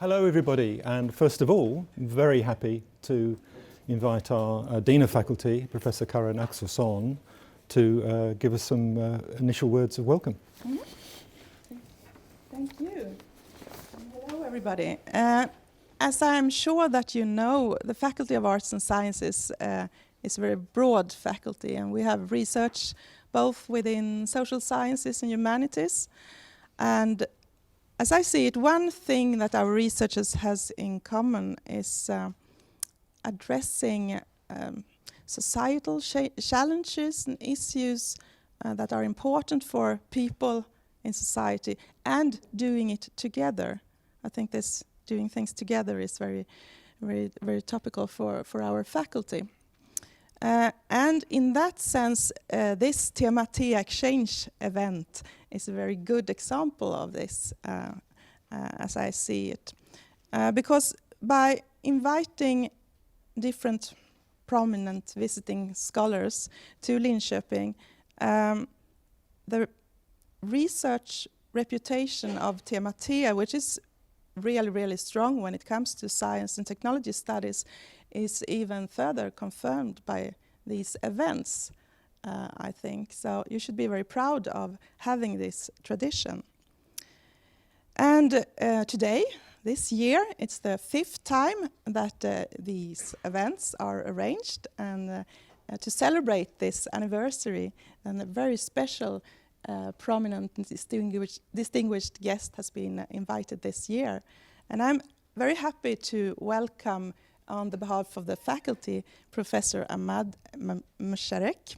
Hello everybody, and first of all, very happy to invite our Dean of Faculty, Professor Karen Axelsson, to give us some initial words of welcome. Thank you. Hello everybody. As I'm sure that you know, the Faculty of Arts and Sciences is a very broad faculty, and we have research both within social sciences and humanities. And as I see it, one thing that our researchers has in common is addressing societal challenges and issues that are important for people in society and doing it together. I think this doing things together is very, very, very topical for our faculty. And in that sense, this Tema T Exchange event is a very good example of this, as I see it. Because by inviting different prominent visiting scholars to Linköping, the research reputation of Tema T, which is really, really strong when it comes to science and technology studies, is even further confirmed by these events, I think. So you should be very proud of having this tradition. And today, this year, it's the 5th time that these events are arranged, and to celebrate this anniversary, and a very special prominent and distinguished guest has been invited this year. And I'm very happy to welcome, on the behalf of the faculty, Professor Amade M'Charek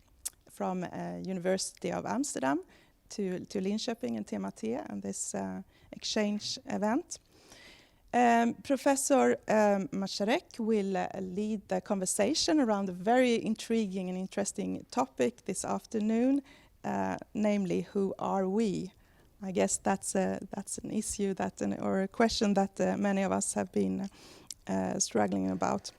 from University of Amsterdam to Linköping and Tema T and this exchange event. Professor M'Charek will lead the conversation around a very intriguing and interesting topic this afternoon, namely, who are we? I guess that's an issue or a question that many of us have been struggling about.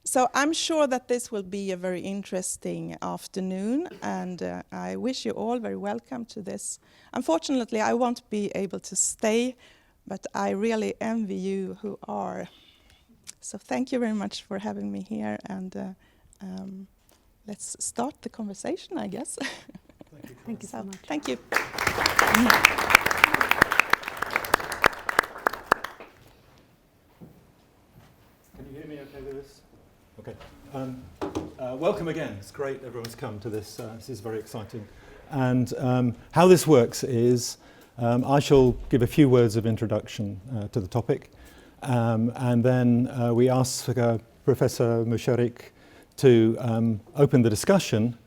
So I'm sure that this will be a very interesting afternoon, and I wish you all very welcome to this. Unfortunately, I won't be able to stay, but I really envy you who are. So thank you very much for having me here, and let's start the conversation, I guess. Thank you so much. Thank you. Can you hear me okay with this? Okay. Welcome again. It's great everyone's come to this. This is very exciting. And how this works is I shall give a few words of introduction to the topic, and then we ask Professor M'Charek to open the discussion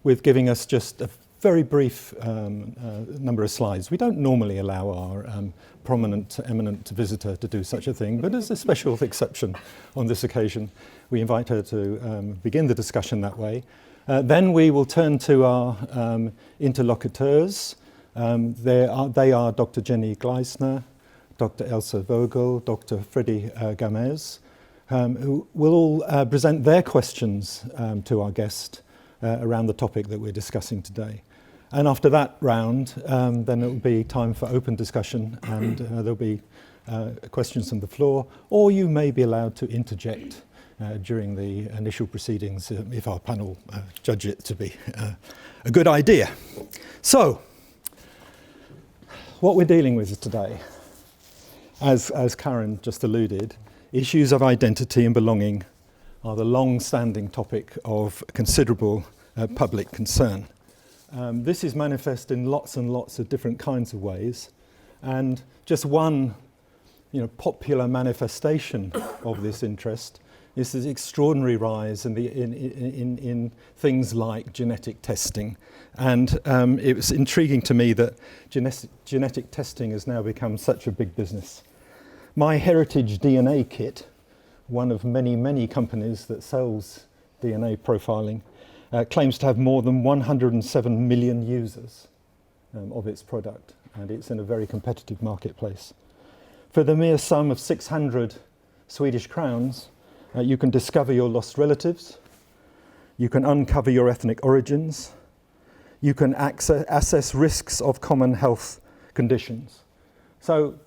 with giving us just a very brief number of slides. We don't normally allow our prominent, eminent visitor to do such a thing, but as a special exception on this occasion, we invite her to begin the discussion that way. Then we will turn to our interlocutors. They are Dr. Jenny Gleisner, Dr. Elsa Vogel, Dr. Freddy Gamez, who will all present their questions to our guest around the topic that we're discussing today. And after that round, then it will be time for open discussion, and there'll be questions from the floor, or you may be allowed to interject during the initial proceedings if our panel judge it to be a good idea. So, what we're dealing with today, as Karen just alluded, issues of identity and belonging are the long-standing topic of considerable public concern. This is manifest in lots and lots of different kinds of ways, and just one popular manifestation of this interest is this extraordinary rise in things like genetic testing. And it was intriguing to me that genetic testing has now become such a big business. MyHeritage DNA Kit, one of many, many companies that sells DNA profiling, claims to have more than 107 million users of its product, and it's in a very competitive marketplace. For the mere sum of 600 Swedish crowns, you can discover your lost relatives, you can uncover your ethnic origins, you can assess risks of common health conditions. So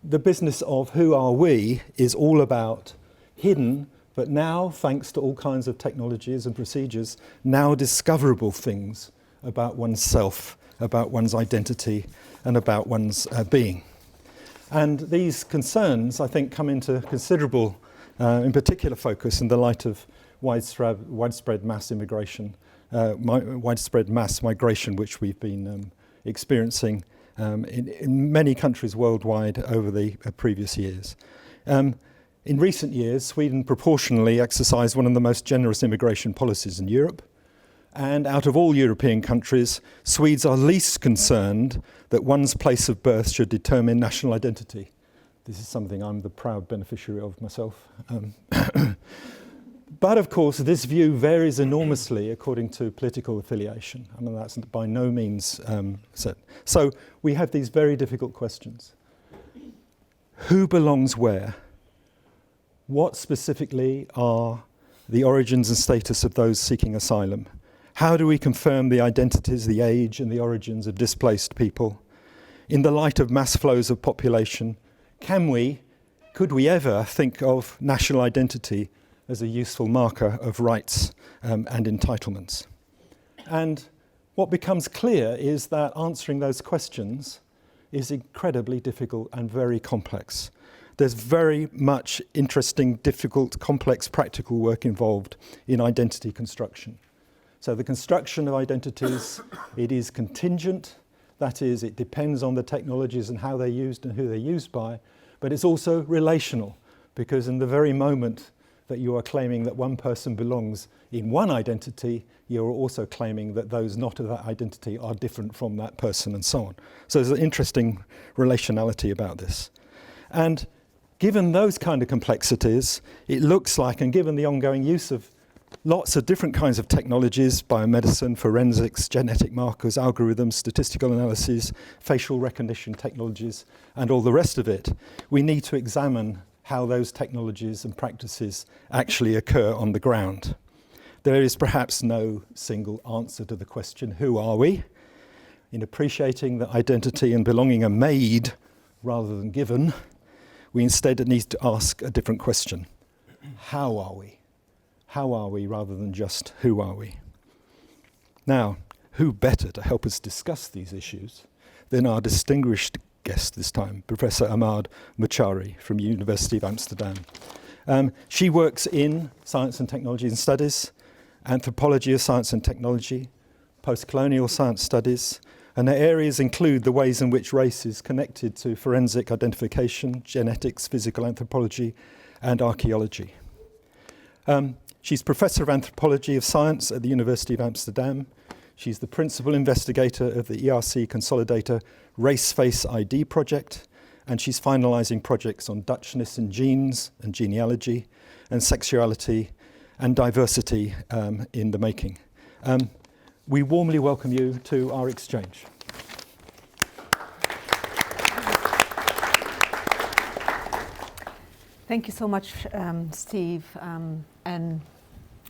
the business of who are we is all about hidden, but now, thanks to all kinds of technologies and procedures, now discoverable things about oneself, about one's identity, and about one's being. And these concerns, I think, come into considerable, in particular focus in the light of widespread mass immigration, widespread mass migration, which we've been experiencing in many countries worldwide over the previous years. In recent years, Sweden proportionally exercised one of the most generous immigration policies in Europe. And out of all European countries, Swedes are least concerned that one's place of birth should determine national identity. This is something I'm the proud beneficiary of myself. But of course, this view varies enormously according to political affiliation. I mean, that's by no means set. So we have these very difficult questions. Who belongs where? What specifically are the origins and status of those seeking asylum? How do we confirm the identities, the age and the origins of displaced people? In the light of mass flows of population, could we ever think of national identity as a useful marker of rights and entitlements? And what becomes clear is that answering those questions is incredibly difficult and very complex. There's very much interesting, difficult, complex practical work involved in identity construction. So the construction of identities, it is contingent, that is, it depends on the technologies and how they're used and who they're used by, but it's also relational, because in the very moment that you are claiming that one person belongs in one identity, you're also claiming that those not of that identity are different from that person and so on. So there's an interesting relationality about this. And given those kind of complexities, it looks like, and given the ongoing use of lots of different kinds of technologies, biomedicine, forensics, genetic markers, algorithms, statistical analyses, facial recognition technologies, and all the rest of it, we need to examine how those technologies and practices actually occur on the ground. There is perhaps no single answer to the question, who are we? In appreciating that identity and belonging are made rather than given, we instead need to ask a different question. How are we? How are we rather than just who are we? Now, who better to help us discuss these issues than our distinguished guest this time, Professor Amade M'Charek from University of Amsterdam. She works in science and technology and studies, anthropology of science and technology, post-colonial science studies, and her areas include the ways in which race is connected to forensic identification, genetics, physical anthropology, and archaeology. She's Professor of Anthropology of Science at the University of Amsterdam. She's the principal investigator of the ERC Consolidator Race Face ID project, and she's finalising projects on Dutchness in genes and genealogy, and sexuality and diversity in the making. We warmly welcome you to our exchange. Thank you so much, Steve, and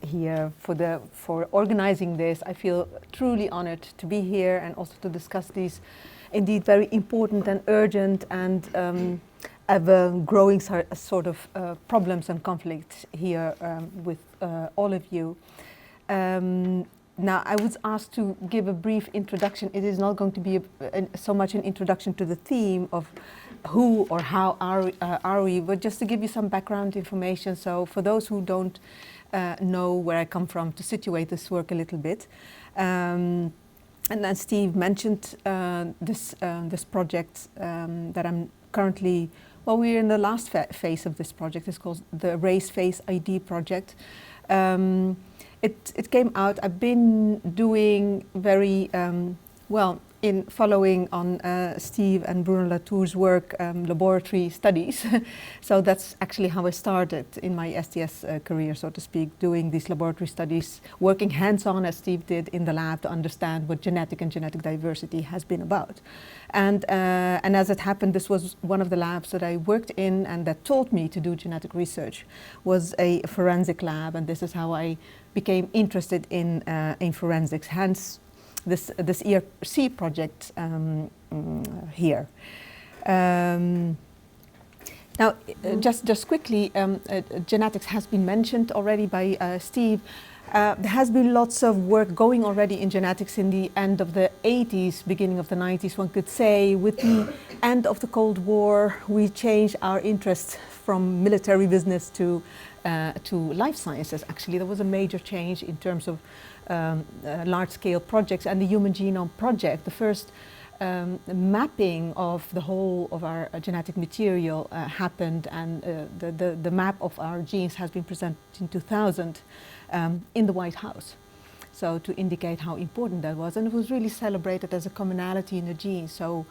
here for organizing this. I feel truly honored to be here and also to discuss these indeed very important and urgent and ever-growing sort of problems and conflicts here with all of you. Now, I was asked to give a brief introduction. It is not going to be so much an introduction to the theme of who or how are we, but just to give you some background information. So for those who don't know where I come from, to situate this work a little bit. And then Steve mentioned this project that I'm currently, well, we're in the last phase of this project. It's called the Race Face ID project. It came out, I've been doing very, well, in following on Steve and Bruno Latour's work, laboratory studies. So that's actually how I started in my STS career, so to speak, doing these laboratory studies, working hands-on as Steve did in the lab to understand what genetic and genetic diversity has been about. And as it happened, this was one of the labs that I worked in and that taught me to do genetic research, was a forensic lab, and this is how I became interested in forensics, hence this ERC project here. Now, just quickly, genetics has been mentioned already by Steve. There has been lots of work going already in genetics in the end of the 80s, beginning of the 90s, one could say. With the end of the Cold War, we changed our interest from military business to life sciences. Actually, there was a major change in terms of large-scale projects, and the Human Genome Project, the first mapping of the whole of our genetic material happened, and the map of our genes has been presented in 2000 in the White House. So to indicate how important that was, and it was really celebrated as a commonality in the genes. So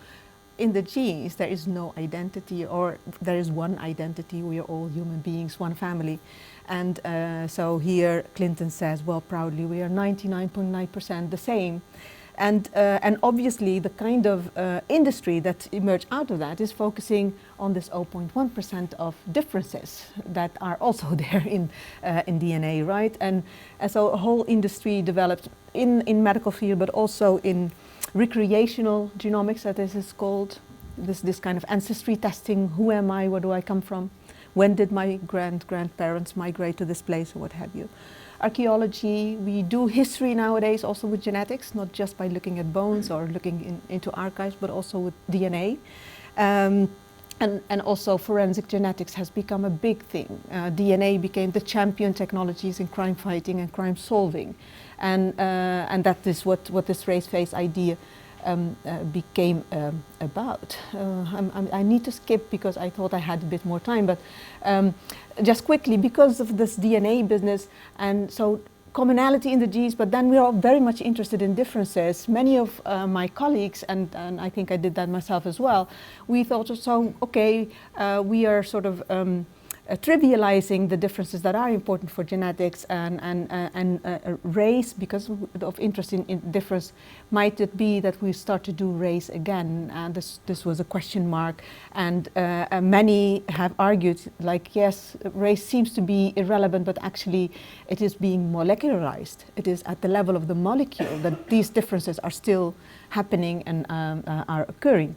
in the genes there is no identity, or there is one identity. We are all human beings, one family. And so here Clinton says, well, proudly, we are 99.9% the same. And obviously the kind of industry that emerged out of that is focusing on this 0.1% of differences that are also there in DNA, right? And so a whole industry developed in medical field, but also in recreational genomics, that this is called, this kind of ancestry testing. Who am I? Where do I come from? When did my grandparents migrate to this place, or what have you? Archaeology, we do history nowadays also with genetics, not just by looking at bones or looking into archives, but also with DNA. And also forensic genetics has become a big thing. DNA became the champion technologies in crime fighting and crime solving. And that is what this race-face idea became about. I need to skip because I thought I had a bit more time, but just quickly, because of this DNA business, and so commonality in the genes, but then we are very much interested in differences. Many of my colleagues, and I think I did that myself as well, we thought, so okay, we are sort of trivializing the differences that are important for genetics, and race, because of interest in difference. Might it be that we start to do race again? And this was a question mark, and many have argued, like, yes, race seems to be irrelevant, but actually it is being molecularized. It is at the level of the molecule that these differences are still happening and are occurring.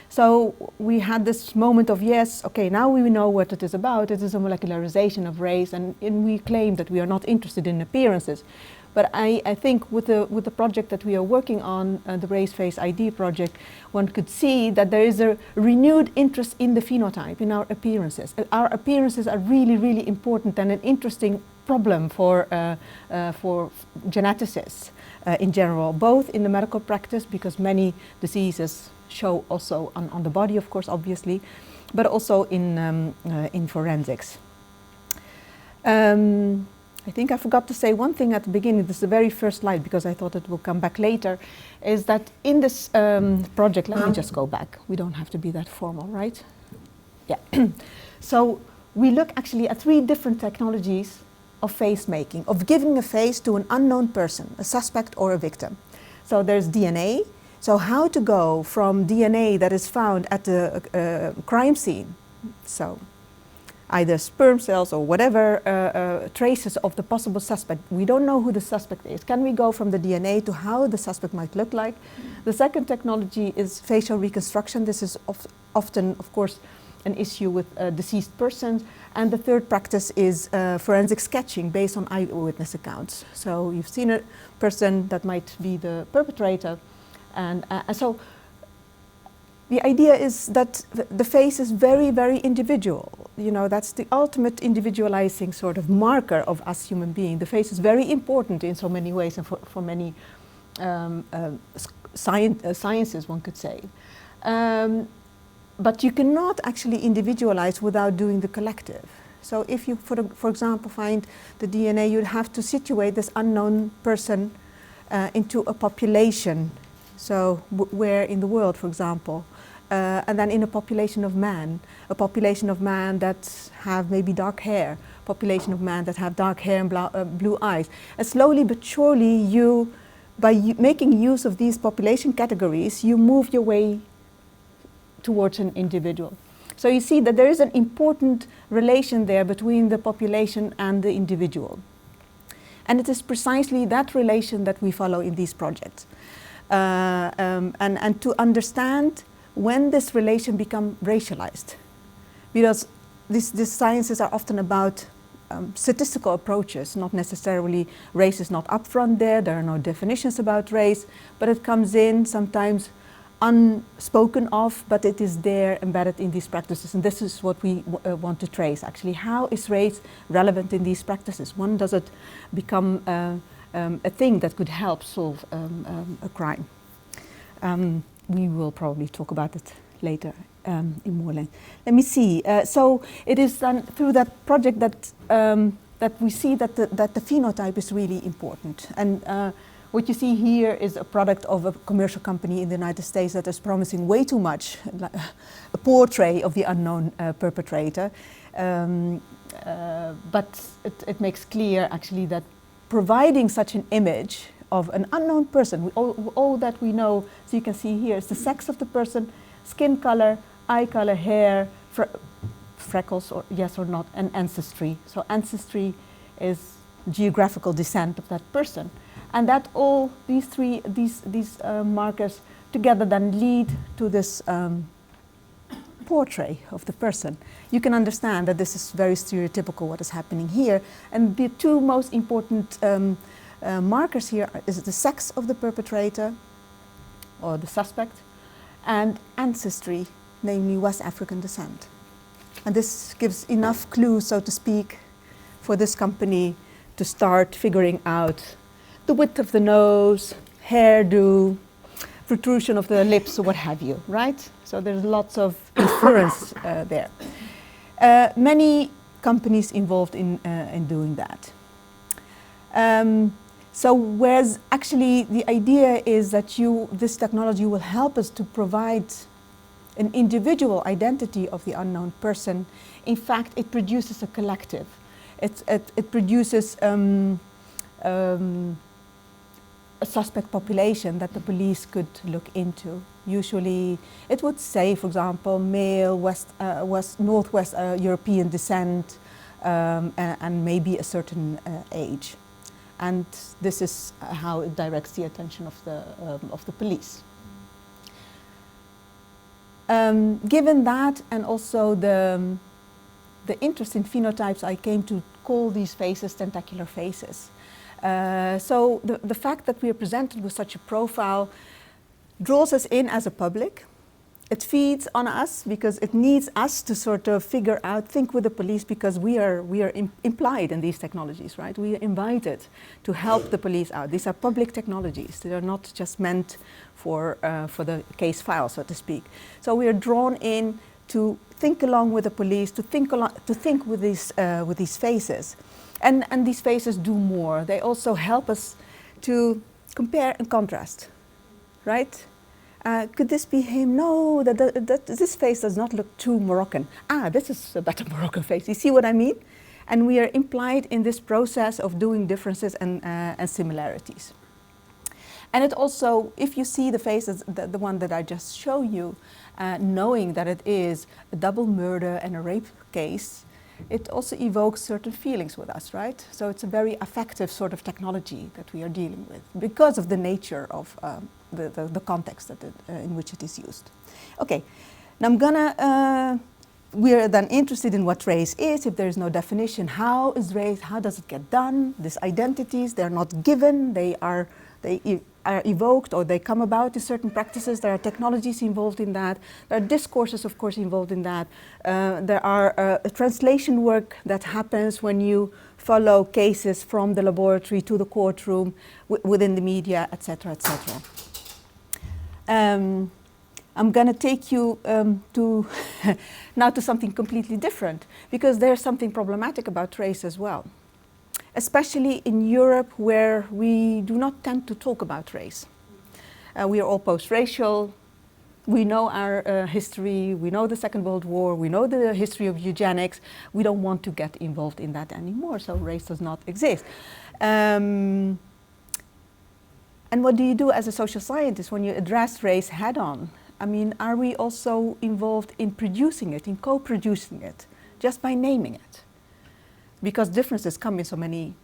So we had this moment of, yes, okay, now we know what it is about. It is a molecularization of race, and we claim that we are not interested in appearances. But I think with the project that we are working on, the Race-Face ID project, one could see that there is a renewed interest in the phenotype, in our appearances. Our appearances are really, really important and an interesting problem for geneticists in general, both in the medical practice, because many diseases show also on the body, of course, obviously, but also in forensics. I think I forgot to say one thing at the beginning. This is the very first slide, because I thought it will come back later, is that in this project, let me just go back. We don't have to be that formal, right? Yeah. So we look actually at 3 different technologies of face making, of giving a face to an unknown person, a suspect or a victim. So there's DNA. So how to go from DNA that is found at the crime scene, so either sperm cells or whatever traces of the possible suspect. We don't know who the suspect is. Can we go from the DNA to how the suspect might look like? The second technology is facial reconstruction. This is often, of course, an issue with deceased persons. And the third practice is forensic sketching based on eyewitness accounts. So you've seen a person that might be the perpetrator. And so the idea is that the face is very, very individual. You know, that's the ultimate individualizing sort of marker of us human beings. The face is very important in so many ways, and for many sciences, one could say. But you cannot actually individualize without doing the collective. So if you, for example, find the DNA, you'd have to situate this unknown person into a population. So where in the world, for example, and then in a population of man that have maybe dark hair, population of man that have dark hair and blue eyes. And slowly but surely by making use of these population categories, you move your way towards an individual. So you see that there is an important relation there between the population and the individual. And it is precisely that relation that we follow in these projects. And to understand when this relation becomes racialized. Because these sciences are often about statistical approaches, not necessarily race is not upfront there are no definitions about race, but it comes in sometimes unspoken of, but it is there embedded in these practices, and this is what we want to trace actually. How is race relevant in these practices? When does it become a thing that could help solve a crime? We will probably talk about it later in more length. Let me see. So it is then through that project that that we see that the phenotype is really important. And what you see here is a product of a commercial company in the United States that is promising way too much, a portrait of the unknown perpetrator. But it makes clear actually that providing such an image of an unknown person, all that we know, so you can see here, is the sex of the person, skin color, eye color, hair, freckles, or yes or not, and ancestry. So ancestry is geographical descent of that person. And that all, these markers together then lead to this portrait of the person. You can understand that this is very stereotypical what is happening here. And the two most important markers here is the sex of the perpetrator or the suspect and ancestry, namely West African descent. And this gives enough clues, so to speak, for this company to start figuring out the width of the nose, hairdo, protrusion of the lips, or what have you, right? So there's lots of inference there. Many companies involved in doing that. So whereas actually the idea is that this technology will help us to provide an individual identity of the unknown person, in fact it produces a collective. It produces a suspect population that the police could look into. Usually it would say, for example, male, Northwest European descent, and maybe a certain age. And this is how it directs the attention of the police. Given that, and also the interest in phenotypes, I came to call these faces tentacular faces. So the fact that we are presented with such a profile draws us in as a public. It feeds on us because it needs us to sort of figure out, think with the police, because we are implied in these technologies, right? We are invited to help the police out. These are public technologies. They are not just meant for the case file, so to speak. So we are drawn in to think along with the police, to think with these faces. And these faces do more. They also help us to compare and contrast, right? Could this be him? No, this face does not look too Moroccan. This is a better Moroccan face. You see what I mean? And we are implied in this process of doing differences and similarities. And it also, if you see the face, the one that I just showed you, knowing that it is a double murder and a rape case, it also evokes certain feelings with us, right? So it's a very affective sort of technology that we are dealing with because of the nature of the context that in which it is used. Okay, now I'm gonna, we are then interested in what race is. If there is no definition, how is race, how does it get done? These identities, they're not given, they are evoked or they come about in certain practices. There are technologies involved in that. There are discourses, of course, involved in that. There are translation work that happens when you follow cases from the laboratory to the courtroom, within the media, etc., etc. I'm going to take you to now to something completely different, because there's something problematic about race as well. Especially in Europe, where we do not tend to talk about race. We are all post-racial. We know our history. We know the Second World War. We know the history of eugenics. We don't want to get involved in that anymore, so race does not exist. And what do you do as a social scientist when you address race head-on? I mean, are we also involved in producing it, in co-producing it, just by naming it? Because differences come in so many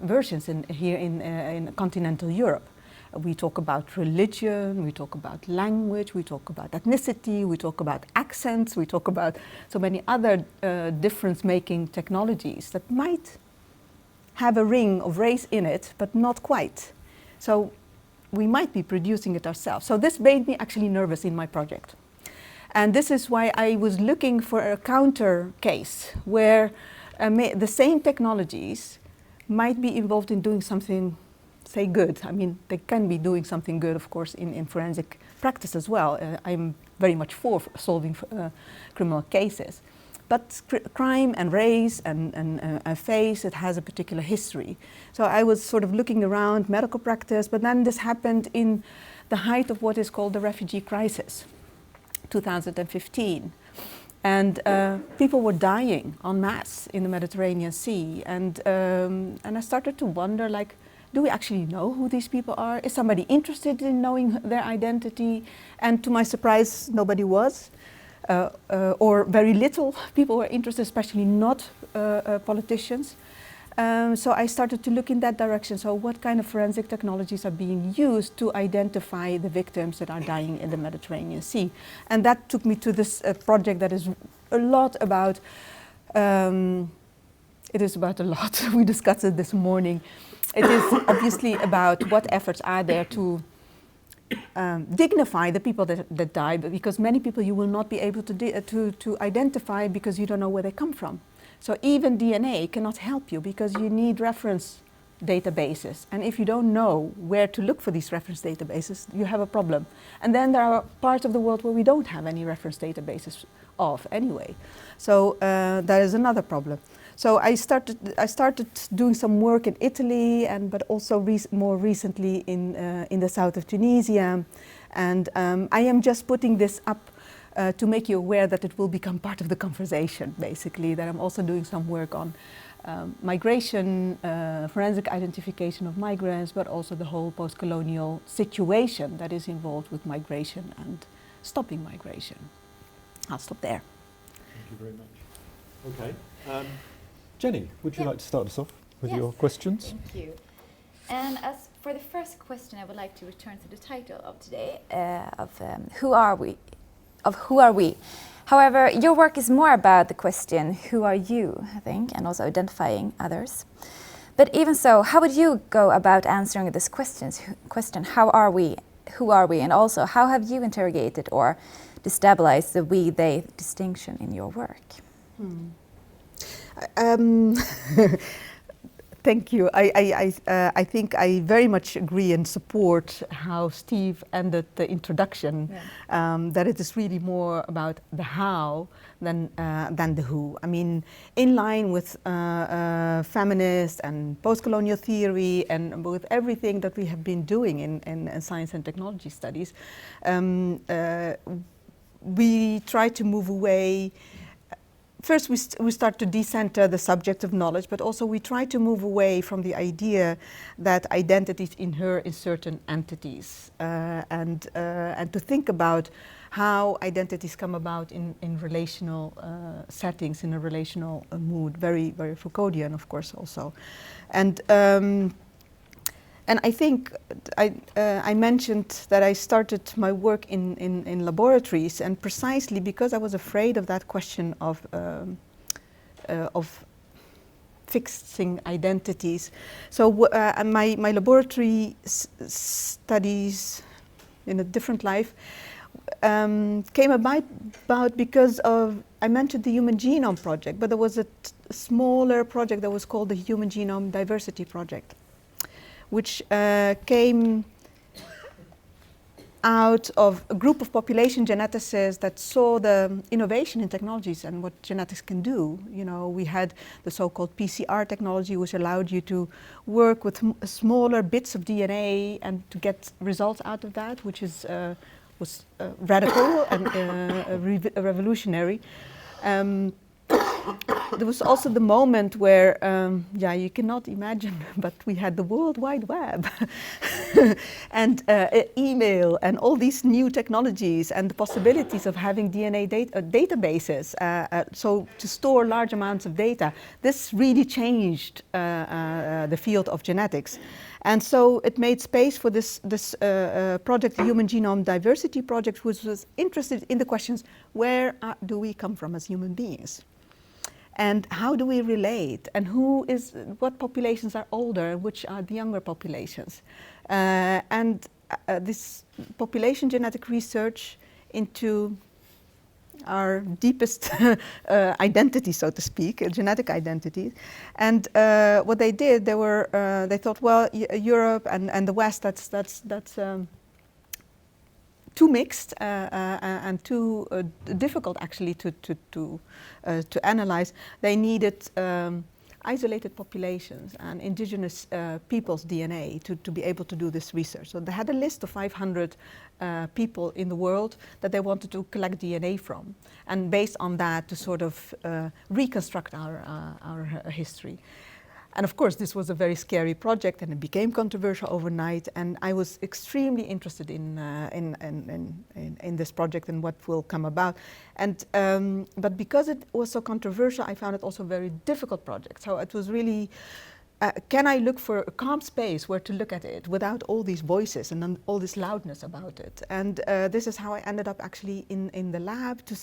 versions here in continental Europe. We talk about religion, we talk about language, we talk about ethnicity, we talk about accents, we talk about so many other difference-making technologies that might have a ring of race in it, but not quite. So we might be producing it ourselves. So this made me actually nervous in my project. And this is why I was looking for a counter case where the same technologies might be involved in doing something, say, good. I mean, they can be doing something good, of course, in forensic practice as well. I'm very much for solving criminal cases. But crime and race and face, it has a particular history. So I was sort of looking around medical practice, but then this happened in the height of what is called the refugee crisis, 2015. And people were dying en masse in the Mediterranean Sea. And I started to wonder, like, do we actually know who these people are? Is somebody interested in knowing their identity? And to my surprise, nobody was. Or very little people were interested, especially not politicians. So I started to look in that direction. So what kind of forensic technologies are being used to identify the victims that are dying in the Mediterranean Sea? And that took me to this project that is a lot about, it is about a lot. We discussed it this morning. It is obviously about what efforts are there to dignify the people that die, but because many people you will not be able to identify because you don't know where they come from. So even DNA cannot help you because you need reference databases. And if you don't know where to look for these reference databases, you have a problem. And then there are parts of the world where we don't have any reference databases of anyway. So that is another problem. So I started doing some work in Italy, but also more recently in the south of Tunisia. And I am just putting this up to make you aware that it will become part of the conversation, basically, that I'm also doing some work on migration, forensic identification of migrants, but also the whole post-colonial situation that is involved with migration and stopping migration. I'll stop there. Thank you very much. Okay. Jenny, would you like to start us off with your questions? Thank you. And as for the first question, I would like to return to the title of today, Who Are We? Of who are we? However, your work is more about the question, who are you, I think, and also identifying others. But even so, how would you go about answering this question, how are we, who are we, and also how have you interrogated or destabilized the we-they distinction in your work? Thank you. I think I very much agree and support how Steve ended the introduction, that it is really more about the how than the who. I mean, in line with feminist and post-colonial theory and with everything that we have been doing in science and technology studies, we try to move away. First, we start to decenter the subject of knowledge, but also we try to move away from the idea that identities inhere in certain entities, and to think about how identities come about in relational settings, in a relational mood, very, very Foucauldian, of course, also. And I think I mentioned that I started my work in laboratories, and precisely because I was afraid of that question of fixing identities. So my laboratory studies in a different life came about because of, I mentioned the Human Genome Project, but there was a smaller project that was called the Human Genome Diversity Project, which came out of a group of population geneticists that saw the innovation in technologies and what genetics can do. You know, we had the so-called PCR technology, which allowed you to work with smaller bits of DNA and to get results out of that, which is was radical and revolutionary. there was also the moment where, yeah, you cannot imagine, but we had the World Wide Web and email and all these new technologies and the possibilities of having DNA databases, so to store large amounts of data. This really changed the field of genetics. And so it made space for this project, the Human Genome Diversity Project, which was interested in the questions, where do we come from as human beings? And how do we relate? And what populations are older, which are the younger populations? This population genetic research into our deepest identity, so to speak, genetic identity. And what they did, they thought, well, Europe and the West, that's too mixed and too difficult actually to analyze. They needed isolated populations and indigenous people's DNA to be able to do this research. So they had a list of 500 people in the world that they wanted to collect DNA from, and based on that to sort of reconstruct our history. And of course, this was a very scary project, and it became controversial overnight. And I was extremely interested in this project and what will come about. And but because it was so controversial, I found it also a very difficult project. So it was really, can I look for a calm space where to look at it without all these voices and all this loudness about it? And this is how I ended up actually in the lab to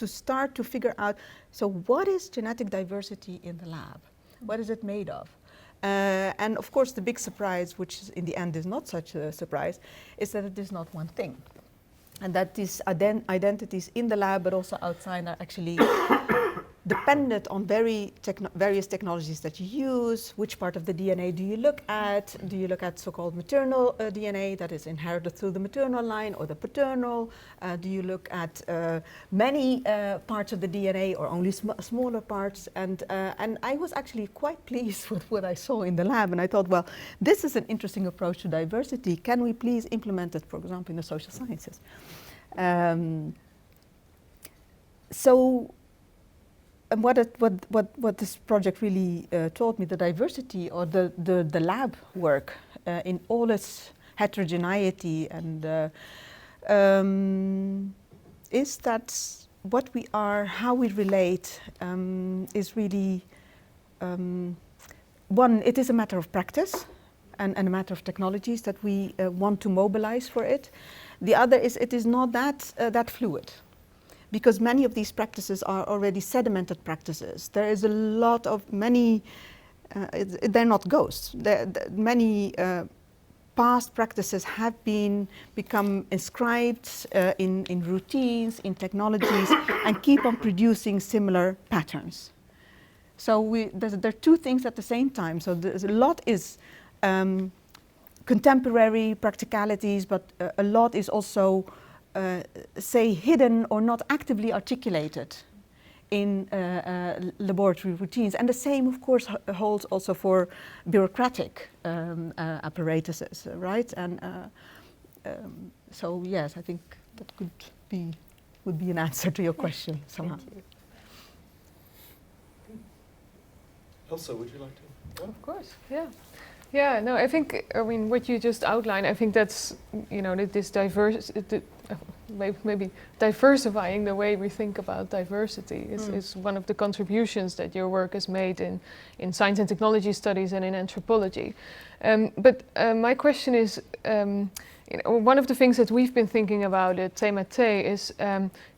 start to figure out, so what is genetic diversity in the lab? What is it made of? And of course, the big surprise, which in the end is not such a surprise, is that it is not one thing. And that these identities in the lab, but also outside, are actually dependent on various technologies that you use. Which part of the DNA do you look at? Do you look at so-called maternal DNA that is inherited through the maternal line, or the paternal? Do you look at many parts of the DNA, or only smaller parts? And I was actually quite pleased with what I saw in the lab. And I thought, well, this is an interesting approach to diversity. Can we please implement it, for example, in the social sciences? And what this project really taught me, the diversity or the lab work in all its heterogeneity, and is that what we are, how we relate, is really one. It is a matter of practice and a matter of technologies that we want to mobilize for it. The other is it is not that fluid, because many of these practices are already sedimented practices. There is a lot of they're not ghosts. Many past practices have become inscribed in routines, in technologies, and keep on producing similar patterns. So there are two things at the same time. So there's a lot is contemporary practicalities, but a lot is also say hidden or not actively articulated in laboratory routines. And the same, of course, holds also for bureaucratic apparatuses, right? And so, yes, I think that would be an answer to your question somehow. Thank you. Elsa, would you like to? Of course, yeah. Yeah, no, I mean, what you just outlined, I think that's, this maybe diversifying the way we think about diversity is one of the contributions that your work has made in science and technology studies and in anthropology. But my question is, one of the things that we've been thinking about at Tema T is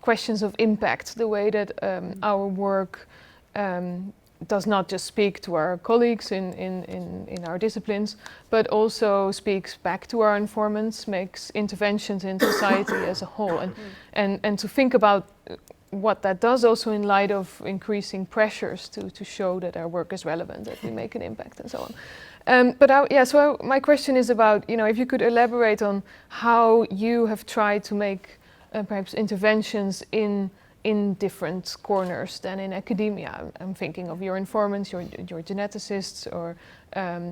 questions of impact, the way that our work does not just speak to our colleagues in our disciplines, but also speaks back to our informants, makes interventions in society as a whole, and to think about what that does also in light of increasing pressures to show that our work is relevant, that we make an impact, and so on. So my question is about, if you could elaborate on how you have tried to make perhaps interventions in different corners than in academia. I'm thinking of your informants, your geneticists, or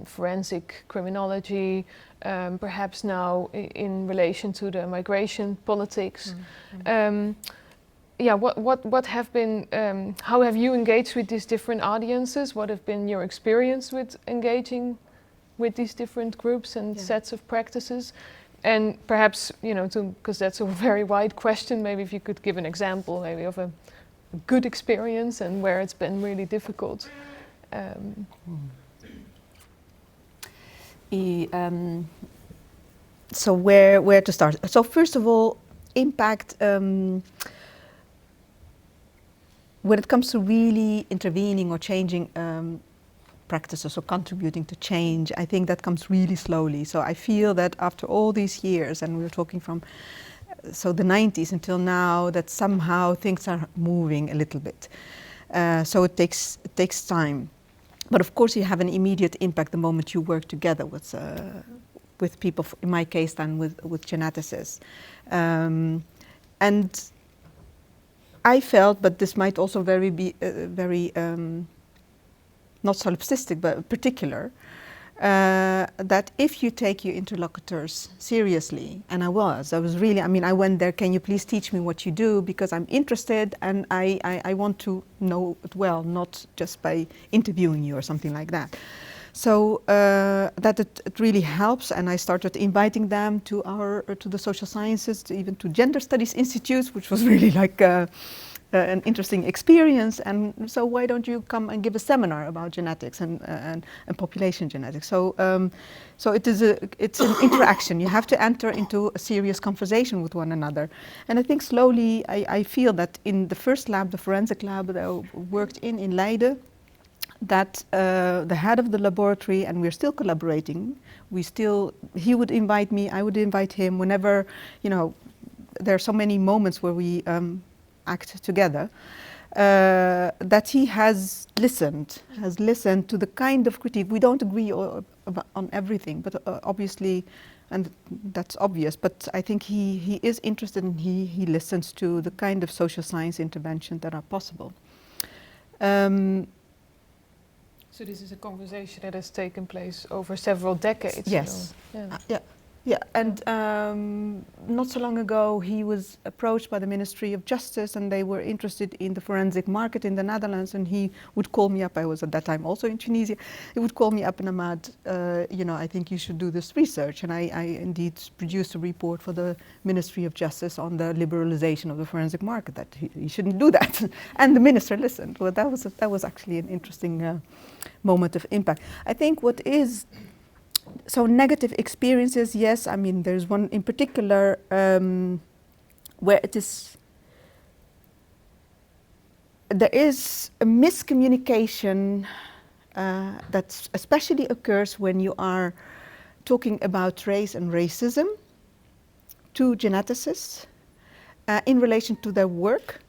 forensic criminology, perhaps now in relation to the migration politics. yeah, what have been, how have you engaged with these different audiences? What have been your experience with engaging with these different groups and sets of practices? And perhaps, you know, because that's a very wide question, maybe if you could give an example maybe of a good experience and where it's been really difficult. So where to start? So first of all, impact, when it comes to really intervening or changing practices or contributing to change, I think that comes really slowly. So I feel that after all these years, and we were talking from so the 90s until now, that somehow things are moving a little bit. So it takes time. But of course you have an immediate impact the moment you work together with people, in my case then with geneticists. And I felt, but this might also be very not solipsistic, but particular, that if you take your interlocutors seriously, and I was really, I mean, I went there, can you please teach me what you do, because I'm interested and I want to know it well, not just by interviewing you or something like that. So that it really helps, and I started inviting them to the social sciences, even to gender studies institutes, which was really like an interesting experience. And so why don't you come and give a seminar about genetics and population genetics? So so it's an interaction. You have to enter into a serious conversation with one another. And I think slowly I feel that in the first lab, the forensic lab that I worked in Leiden, that the head of the laboratory, and we're still collaborating, he would invite me, I would invite him whenever, you know, there are so many moments where we act together, that he has listened to the kind of critique. We don't agree on everything, but obviously, and that's obvious, but I think he is interested and he listens to the kind of social science interventions that are possible. So this is a conversation that has taken place over several decades. Yes. So, yeah. And not so long ago, he was approached by the Ministry of Justice, and they were interested in the forensic market in the Netherlands. And he would call me up. I was at that time also in Tunisia. He would call me up and Amade, you know, I think you should do this research. And I indeed produced a report for the Ministry of Justice on the liberalization of the forensic market. That he shouldn't do that. And the minister listened. Well, that was actually an interesting moment of impact. I think what is so negative experiences, yes, I mean there's one in particular where there is a miscommunication that especially occurs when you are talking about race and racism to geneticists in relation to their work.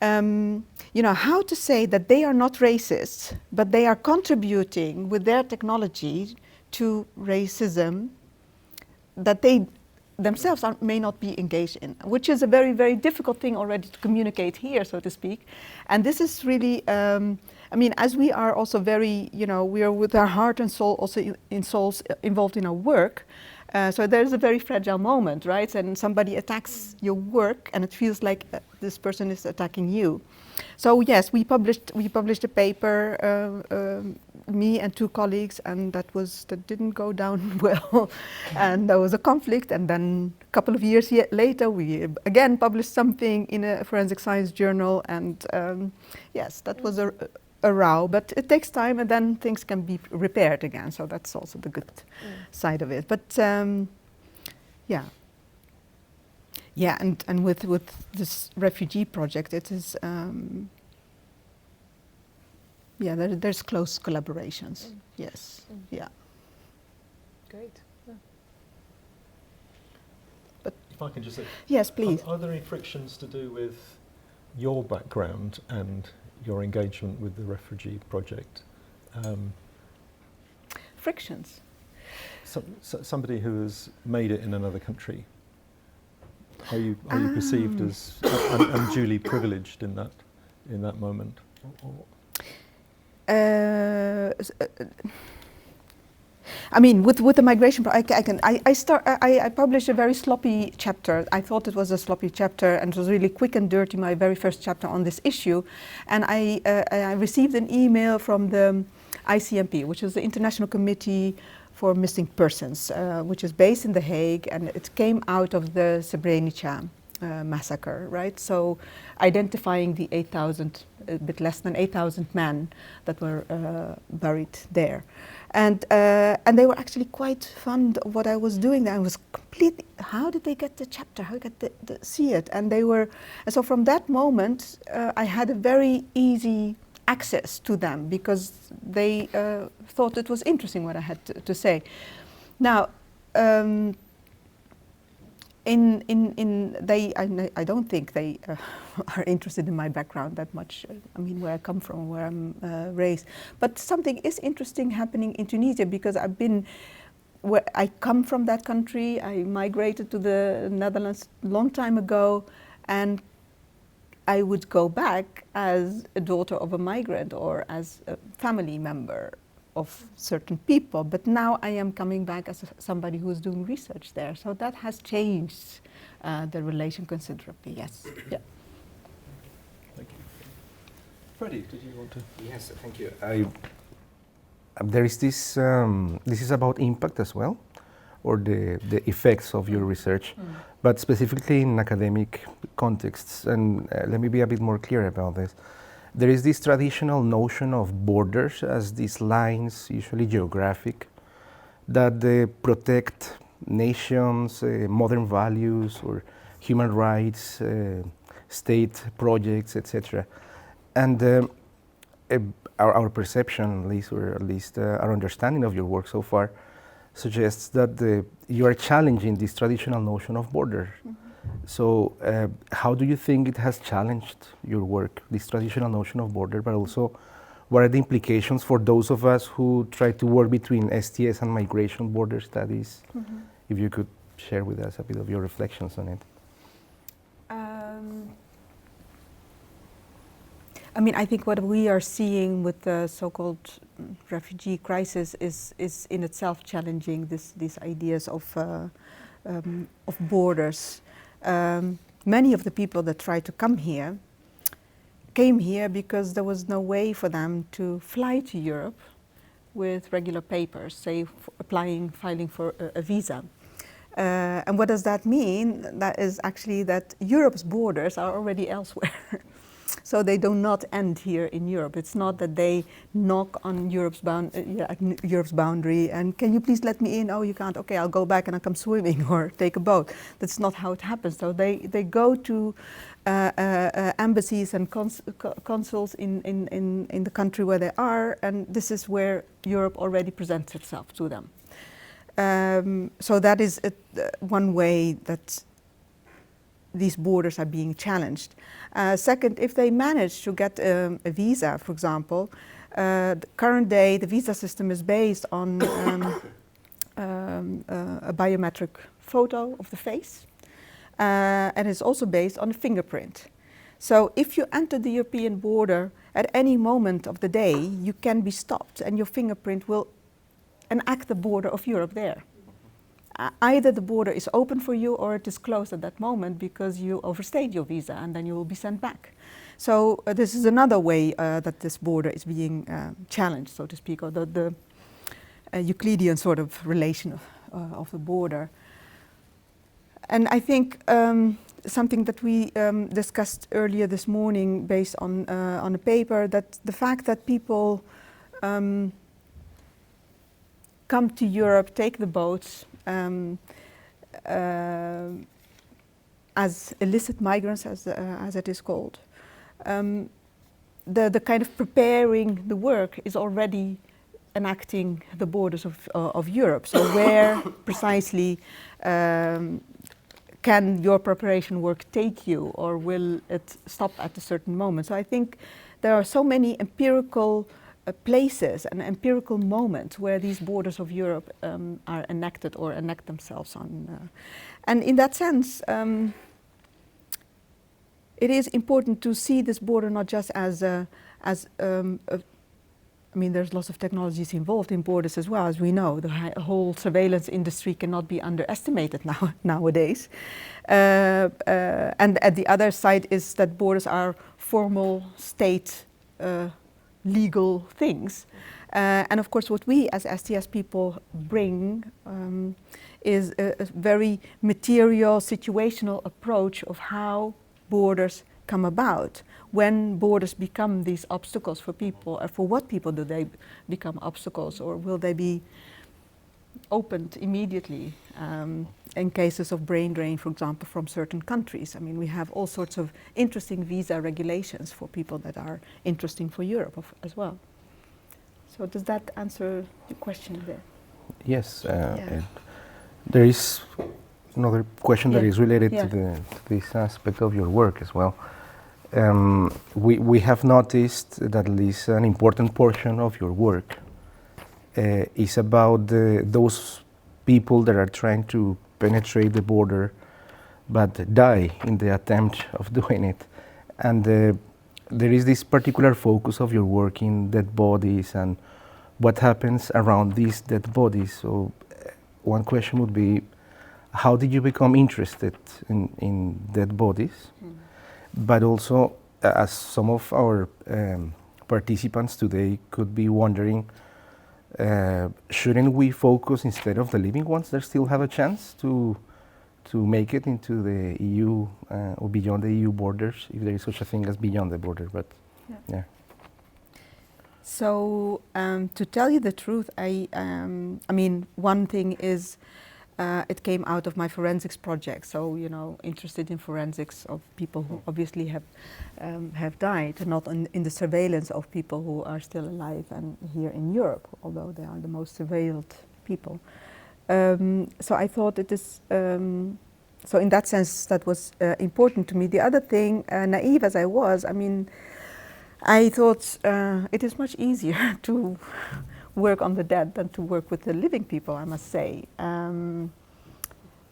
You know, how to say that they are not racist, but they are contributing with their technology to racism that they themselves may not be engaged in, which is a very, very difficult thing already to communicate here, so to speak. And this is really, I mean, as we are also very, you know, we are with our heart and soul also involved in our work. So there's a very fragile moment, right? And somebody attacks your work, and it feels like this person is attacking you. So yes, we published a paper, me and two colleagues, and that didn't go down well, and there was a conflict. And then a couple of years later, we again published something in a forensic science journal, and yes, that was a row, but it takes time, and then things can be repaired again. So that's also the good side of it. But yeah, and with this refugee project, it is there's close collaborations. Yes, yeah. Great. Yeah. But if I can just say, yes, please. Are there any frictions to do with your background and your engagement with the refugee project? Frictions. Somebody who has made it in another country. Are you perceived as unduly privileged in that moment? I mean, with the migration, I published a very sloppy chapter. I thought it was a sloppy chapter, and it was really quick and dirty. My very first chapter on this issue, and I received an email from the ICMP, which is the International Committee for Missing Persons, which is based in The Hague, and it came out of the Srebrenica massacre, right? So, identifying the 8,000, a bit less than 8,000 men that were buried there. And they were actually quite fond of what I was doing there. I was completely, how did they get the chapter? How did they see it? And they were, and so from that moment, I had a very easy access to them because they thought it was interesting what I had to say. Now, I don't think they are interested in my background that much. I mean, where I come from, where I'm raised. But something is interesting happening in Tunisia because where I come from that country. I migrated to the Netherlands a long time ago, and I would go back as a daughter of a migrant or as a family member of certain people, but now I am coming back as somebody who is doing research there. So that has changed the relation considerably, yes. Yeah. Thank you. Freddie, did you want to? Yes, thank you. There is this, this is about impact as well, or the effects of your research, but specifically in academic contexts. And let me be a bit more clear about this. There is this traditional notion of borders as these lines, usually geographic, that they protect nations, modern values, or human rights, state projects, etc. And our perception, at least our understanding of your work so far, suggests that you are challenging this traditional notion of border. So how do you think it has challenged your work, this traditional notion of border, but also what are the implications for those of us who try to work between STS and migration border studies? If you could share with us a bit of your reflections on it. I mean, I think what we are seeing with the so-called refugee crisis is in itself challenging these ideas of borders. Many of the people that tried to come here came here because there was no way for them to fly to Europe with regular papers, say filing for a visa. And what does that mean? That is actually that Europe's borders are already elsewhere. So they do not end here in Europe. It's not that they knock on Europe's boundary and can you please let me in? Oh, you can't. Okay, I'll go back and I'll come swimming or take a boat. That's not how it happens. So they go to embassies and consuls in the country where they are, and this is where Europe already presents itself to them. So that is one way that these borders are being challenged. Second, if they manage to get a visa, for example, the current day the visa system is based on a biometric photo of the face, and it's also based on a fingerprint. So if you enter the European border at any moment of the day, you can be stopped and your fingerprint will enact the border of Europe there. Either the border is open for you or it is closed at that moment because you overstayed your visa and then you will be sent back. So this is another way that this border is being challenged, so to speak, or the Euclidean sort of relation of the border. And I think something that we discussed earlier this morning based on a paper, that the fact that people come to Europe, take the boats, as illicit migrants, as it is called, the kind of preparing the work is already enacting the borders of Europe. So where precisely can your preparation work take you, or will it stop at a certain moment? So I think there are so many empirical places and empirical moments where these borders of Europe are enacted or enact themselves on. And in that sense, it is important to see this border not just as a mean, there's lots of technologies involved in borders as well, as we know. The whole surveillance industry cannot be underestimated nowadays. And at the other side is that borders are formal state legal things. And of course what we as STS people bring is a very material, situational approach of how borders come about. When borders become these obstacles for people, for what people do they become obstacles, or will they be opened immediately in cases of brain drain, for example, from certain countries. I mean, we have all sorts of interesting visa regulations for people that are interesting for Europe as well. So does that answer the question there? Yes. There is another question that is related to this aspect of your work as well. We have noticed that at least an important portion of your work is about those people that are trying to penetrate the border but die in the attempt of doing it. And there is this particular focus of your work in dead bodies and what happens around these dead bodies. So one question would be, how did you become interested in dead bodies? But also, as some of our participants today could be wondering, shouldn't we focus instead of the living ones that still have a chance to make it into the EU or beyond the EU borders, if there is such a thing as beyond the border? But yeah. So to tell you the truth, I mean, one thing is it came out of my forensics project. So, you know, interested in forensics of people who obviously have died, and not in the surveillance of people who are still alive and here in Europe, although they are the most surveilled people. So I thought it is, so in that sense that was important to me. The other thing, naive as I was, I mean, I thought it is much easier to work on the dead than to work with the living people, I must say.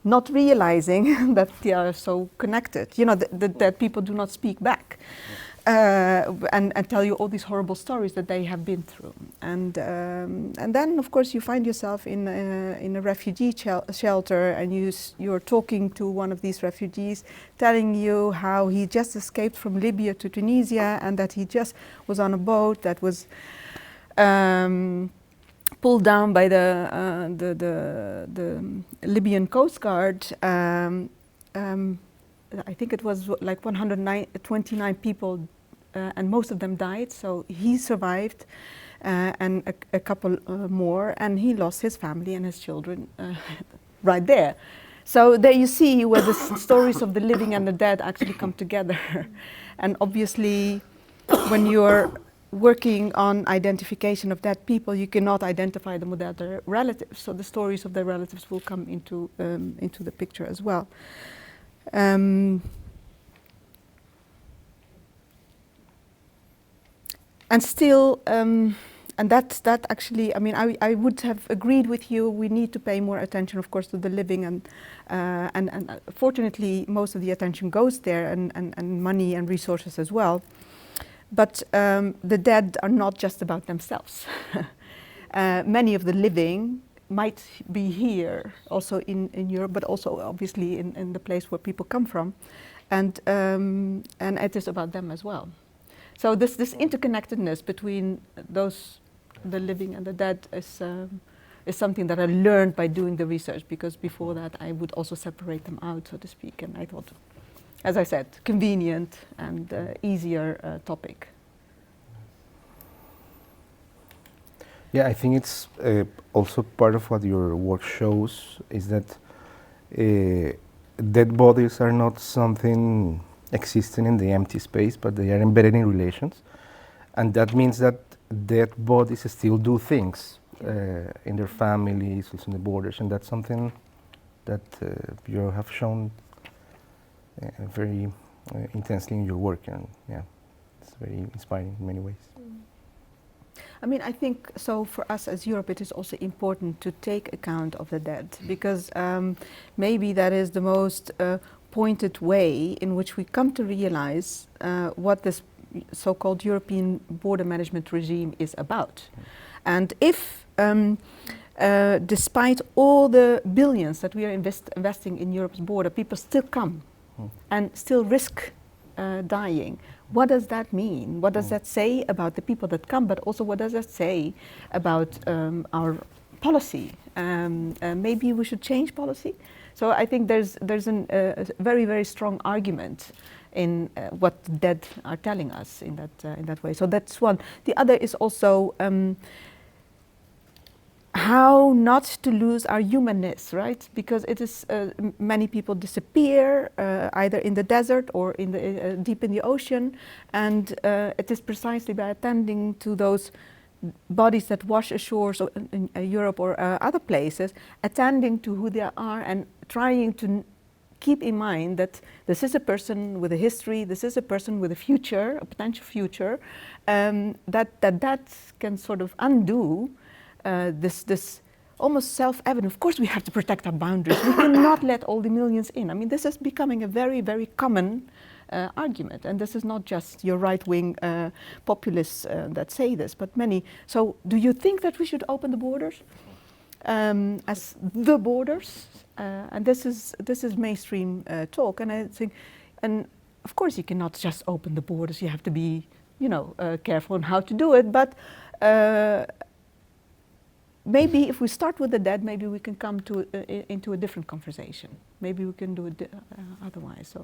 Not realizing that they are so connected. You know, the dead people do not speak back and tell you all these horrible stories that they have been through. And then, of course, you find yourself in a refugee shelter, and you're talking to one of these refugees, telling you how he just escaped from Libya to Tunisia, and that he just was on a boat that was pulled down by the Libyan Coast Guard. I think it was like 129 people, and most of them died. So he survived, and a couple more, and he lost his family and his children right there. So there you see where the stories of the living and the dead actually come together. And obviously, when you're working on identification of dead people, you cannot identify them with their relatives. So the stories of their relatives will come into the picture as well. And still, and that actually, I mean, I would have agreed with you. We need to pay more attention, of course, to the living, and fortunately, most of the attention goes there, and money and resources as well. But the dead are not just about themselves. Many of the living might be here, also in Europe, but also obviously in the place where people come from, and it is about them as well. So this interconnectedness between the living and the dead is something that I learned by doing the research, because before that I would also separate them out, so to speak, and I thought, as I said, convenient and easier topic. Yeah, I think it's also part of what your work shows is that dead bodies are not something existing in the empty space, but they are embedded in relations. And that means that dead bodies still do things in their families, also in the borders, and that's something that you have shown very intensely in your work, and yeah, it's very inspiring in many ways. I mean, I think so for us as Europe it is also important to take account of the dead, because maybe that is the most pointed way in which we come to realize what this so-called European border management regime is about. And if, despite all the billions that we are investing in Europe's border, people still come and still risk dying, what does that mean? What does that say about the people that come, but also what does that say about our policy? Maybe we should change policy. So I think there's a very, very strong argument in what the dead are telling us in that way. So that's one. The other is also how not to lose our humanness, right? Because it is many people disappear either in the desert or in the deep in the ocean, and it is precisely by attending to those bodies that wash ashore, so in Europe or other places, attending to who they are and trying to keep in mind that this is a person with a history, this is a person with a future, a potential future, that can sort of undo this almost self-evident. Of course we have to protect our boundaries. We cannot let all the millions in. I mean, this is becoming a very, very common argument, and this is not just your right-wing populists that say this, but many. So do you think that we should open the borders as the borders? And this is mainstream talk, and I think, and of course you cannot just open the borders. You have to be, careful on how to do it, but maybe if we start with the dead, maybe we can come to into a different conversation. Maybe we can do it otherwise.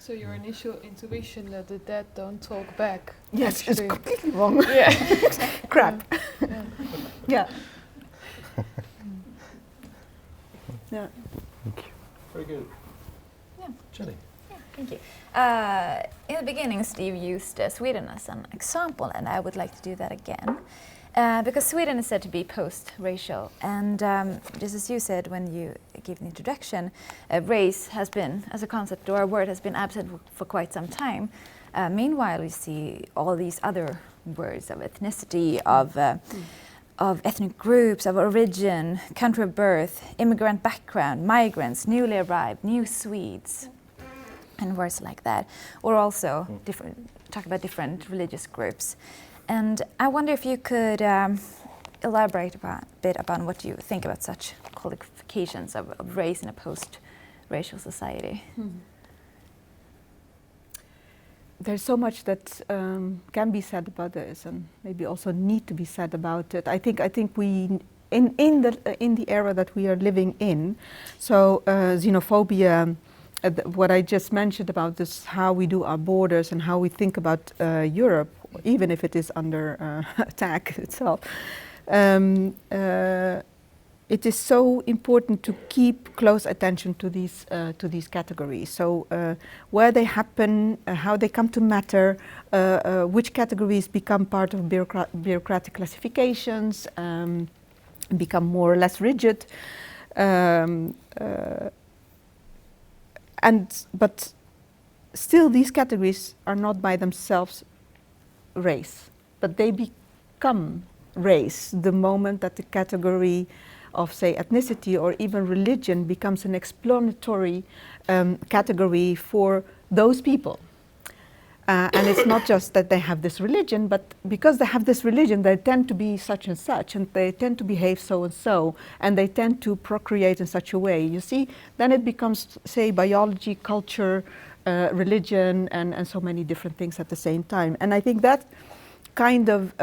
So your initial intuition that the dead don't talk back. Yes, actually. it's completely wrong. Yeah. Crap. Yeah. Yeah. Yeah. Thank you. Very good. Yeah. Jenny. Thank you. In the beginning, Steve used Sweden as an example, and I would like to do that again. Because Sweden is said to be post-racial, and just as you said when you gave the introduction, race has been, as a concept or a word, has been absent for quite some time. Meanwhile, we see all these other words of ethnicity, of ethnic groups, of origin, country of birth, immigrant background, migrants, newly arrived, new Swedes, and words like that. Or also talk about different religious groups. And I wonder if you could elaborate a bit about what you think about such qualifications of race in a post-racial society. There's so much that can be said about this, and maybe also need to be said about it. I think we in the era that we are living in, so xenophobia. What I just mentioned about this, how we do our borders and how we think about Europe, even if it is under attack itself, it is so important to keep close attention to these categories. So where they happen, how they come to matter, which categories become part of bureaucratic classifications, become more or less rigid. But still these categories are not by themselves race, but they become race the moment that the category of, say, ethnicity or even religion becomes an explanatory category for those people. And it's not just that they have this religion, but because they have this religion, they tend to be such and such, and they tend to behave so and so, and they tend to procreate in such a way. You see, then it becomes, say, biology, culture, religion, and so many different things at the same time. And I think that kind of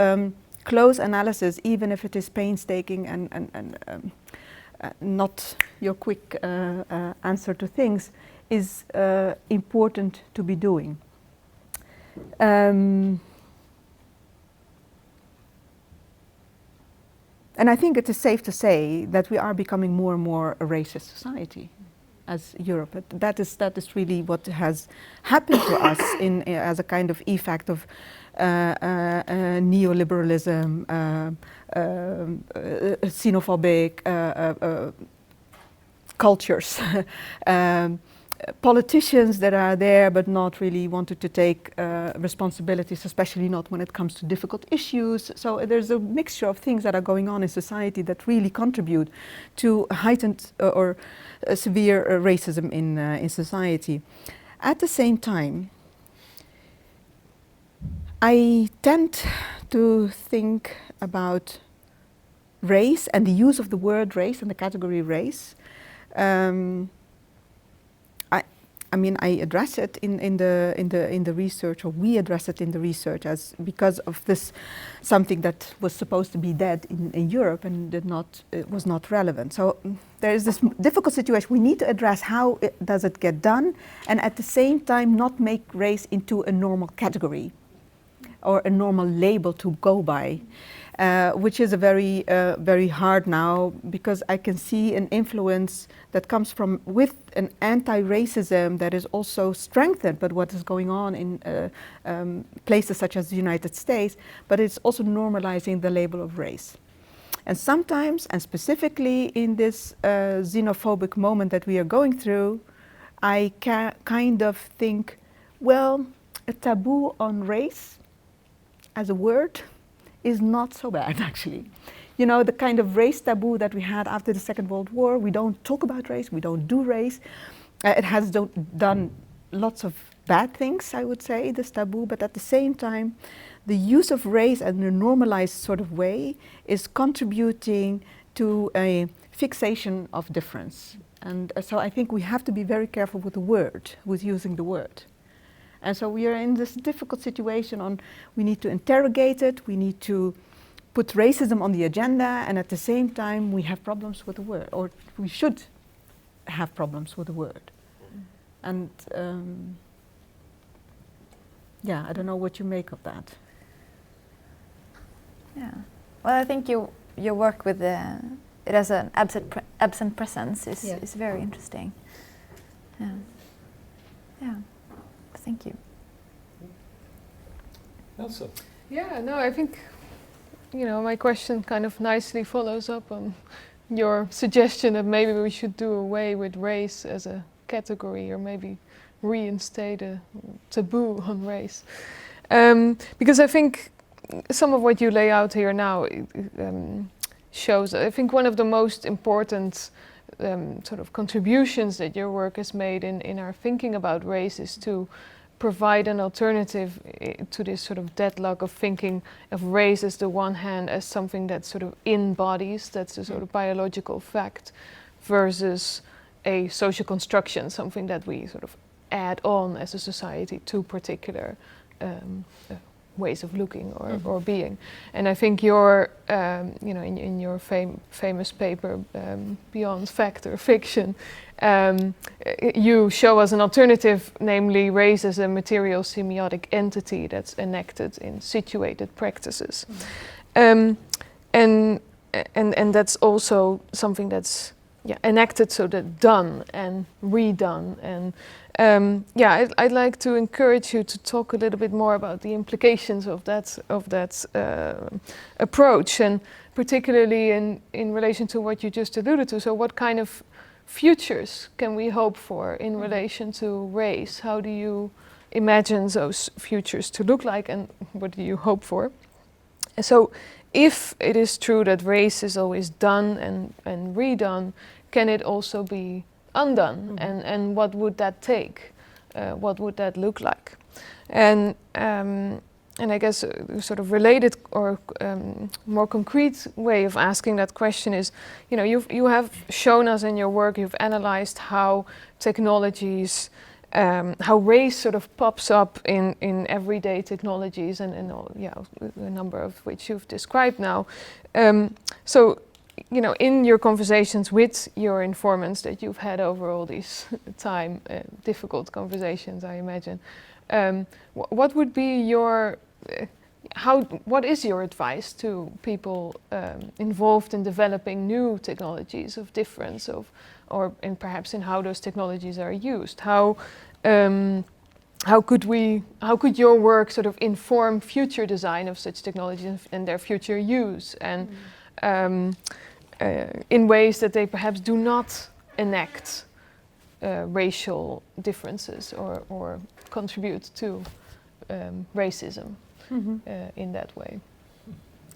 close analysis, even if it is painstaking and not your quick answer to things, is important to be doing. And I think it is safe to say that we are becoming more and more a racist society as Europe. That is really what has happened to us as a kind of effect of neoliberalism, xenophobic cultures. Politicians that are there but not really wanted to take responsibilities, especially not when it comes to difficult issues. So there's a mixture of things that are going on in society that really contribute to heightened or severe racism in society. At the same time, I tend to think about race and the use of the word race and the category race. I mean, I address it in the research, or we address it in the research, as because of this something that was supposed to be dead in Europe and was not relevant. So there is this difficult situation. We need to address how does it get done, and at the same time not make race into a normal category or a normal label to go by. Which is a very hard now, because I can see an influence that comes from with an anti-racism that is also strengthened by what is going on in places such as the United States, but it's also normalizing the label of race. And sometimes, and specifically in this xenophobic moment that we are going through, I kind of think, well, a taboo on race as a word is not so bad, actually. You know, the kind of race taboo that we had after the Second World War, we don't talk about race, we don't do race. It has done lots of bad things, I would say, this taboo, but at the same time, the use of race in a normalized sort of way is contributing to a fixation of difference. And so I think we have to be very careful with the word, with using the word. And so we are in this difficult situation on, we need to interrogate it, we need to put racism on the agenda, and at the same time we have problems with the word, or we should have problems with the word. And yeah, I don't know what you make of that. Yeah, well, I think your work with it as an absent presence is very interesting. Yeah. Yeah. Thank you. Elsa? Yeah, no, I think, my question kind of nicely follows up on your suggestion that maybe we should do away with race as a category, or maybe reinstate a taboo on race. Because I think some of what you lay out here now shows, I think one of the most important sort of contributions that your work has made in our thinking about race is to provide an alternative to this sort of deadlock of thinking of race as the one hand as something that sort of embodies, that's a sort of biological fact, versus a social construction, something that we sort of add on as a society to particular ways of looking or being. And I think your, in your famous paper, Beyond Fact or Fiction, you show us an alternative, namely race as a material semiotic entity that's enacted in situated practices. And that's also something that's enacted, so that done and redone. And I'd like to encourage you to talk a little bit more about the implications of that approach, and particularly in relation to what you just alluded to. So what kind of futures can we hope for in relation to race? How do you imagine those futures to look like, and what do you hope for? And so if it is true that race is always done and redone, can it also be undone? And what would that take? What would that look like? And I guess a sort of related or more concrete way of asking that question is, you have shown us in your work, you've analyzed how technologies, how race sort of pops up in everyday technologies, and a number of which you've described now. So, in your conversations with your informants that you've had over all these time, difficult conversations, I imagine, what would be your, what is your advice to people involved in developing new technologies of difference, and perhaps in how those technologies are used? How could your work sort of inform future design of such technologies and their future use, and in ways that they perhaps do not enact racial differences or contribute to racism in that way?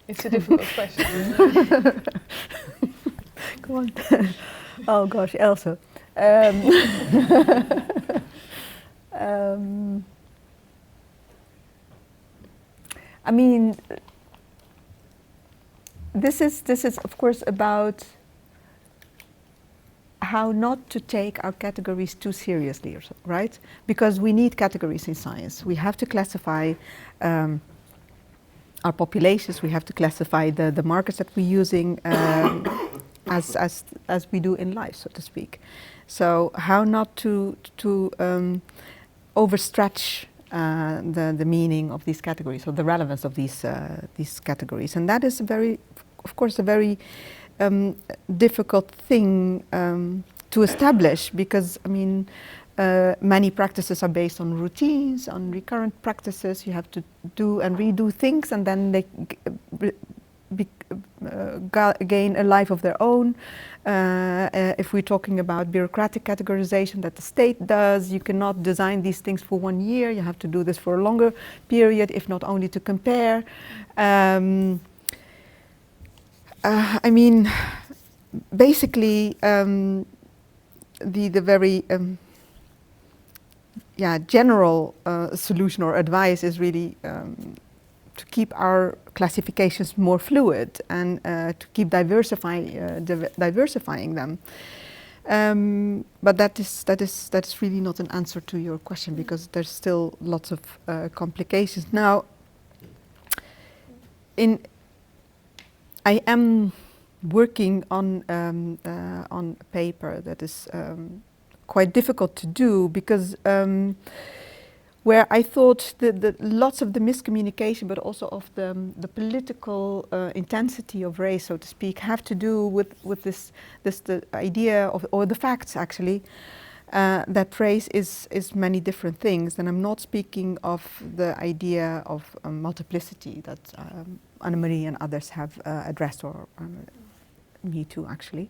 It's a difficult question. Come on. Oh gosh, Elsa. I mean, this is of course about how not to take our categories too seriously, right? Because we need categories in science. We have to classify our populations. We have to classify the markers that we're using as we do in life, so to speak. So how not to overstretch the meaning of these categories or the relevance of these categories, and that is of course, a very difficult thing to establish, because I mean, many practices are based on routines, on recurrent practices. You have to do and redo things, and then they gain a life of their own. If we're talking about bureaucratic categorization that the state does, you cannot design these things for 1 year. You have to do this for a longer period, if not only to compare. I mean, basically, the very general solution or advice is really to keep our classifications more fluid and to keep diversifying them. But that is really not an answer to your question, because there's still lots of complications. Now, I am working on a paper that is quite difficult to do, because where I thought that lots of the miscommunication, but also of the political intensity of race, so to speak, have to do with the idea of, or the facts actually, that race is many different things. And I'm not speaking of the idea of multiplicity that Annemarie and others have addressed, or me too actually.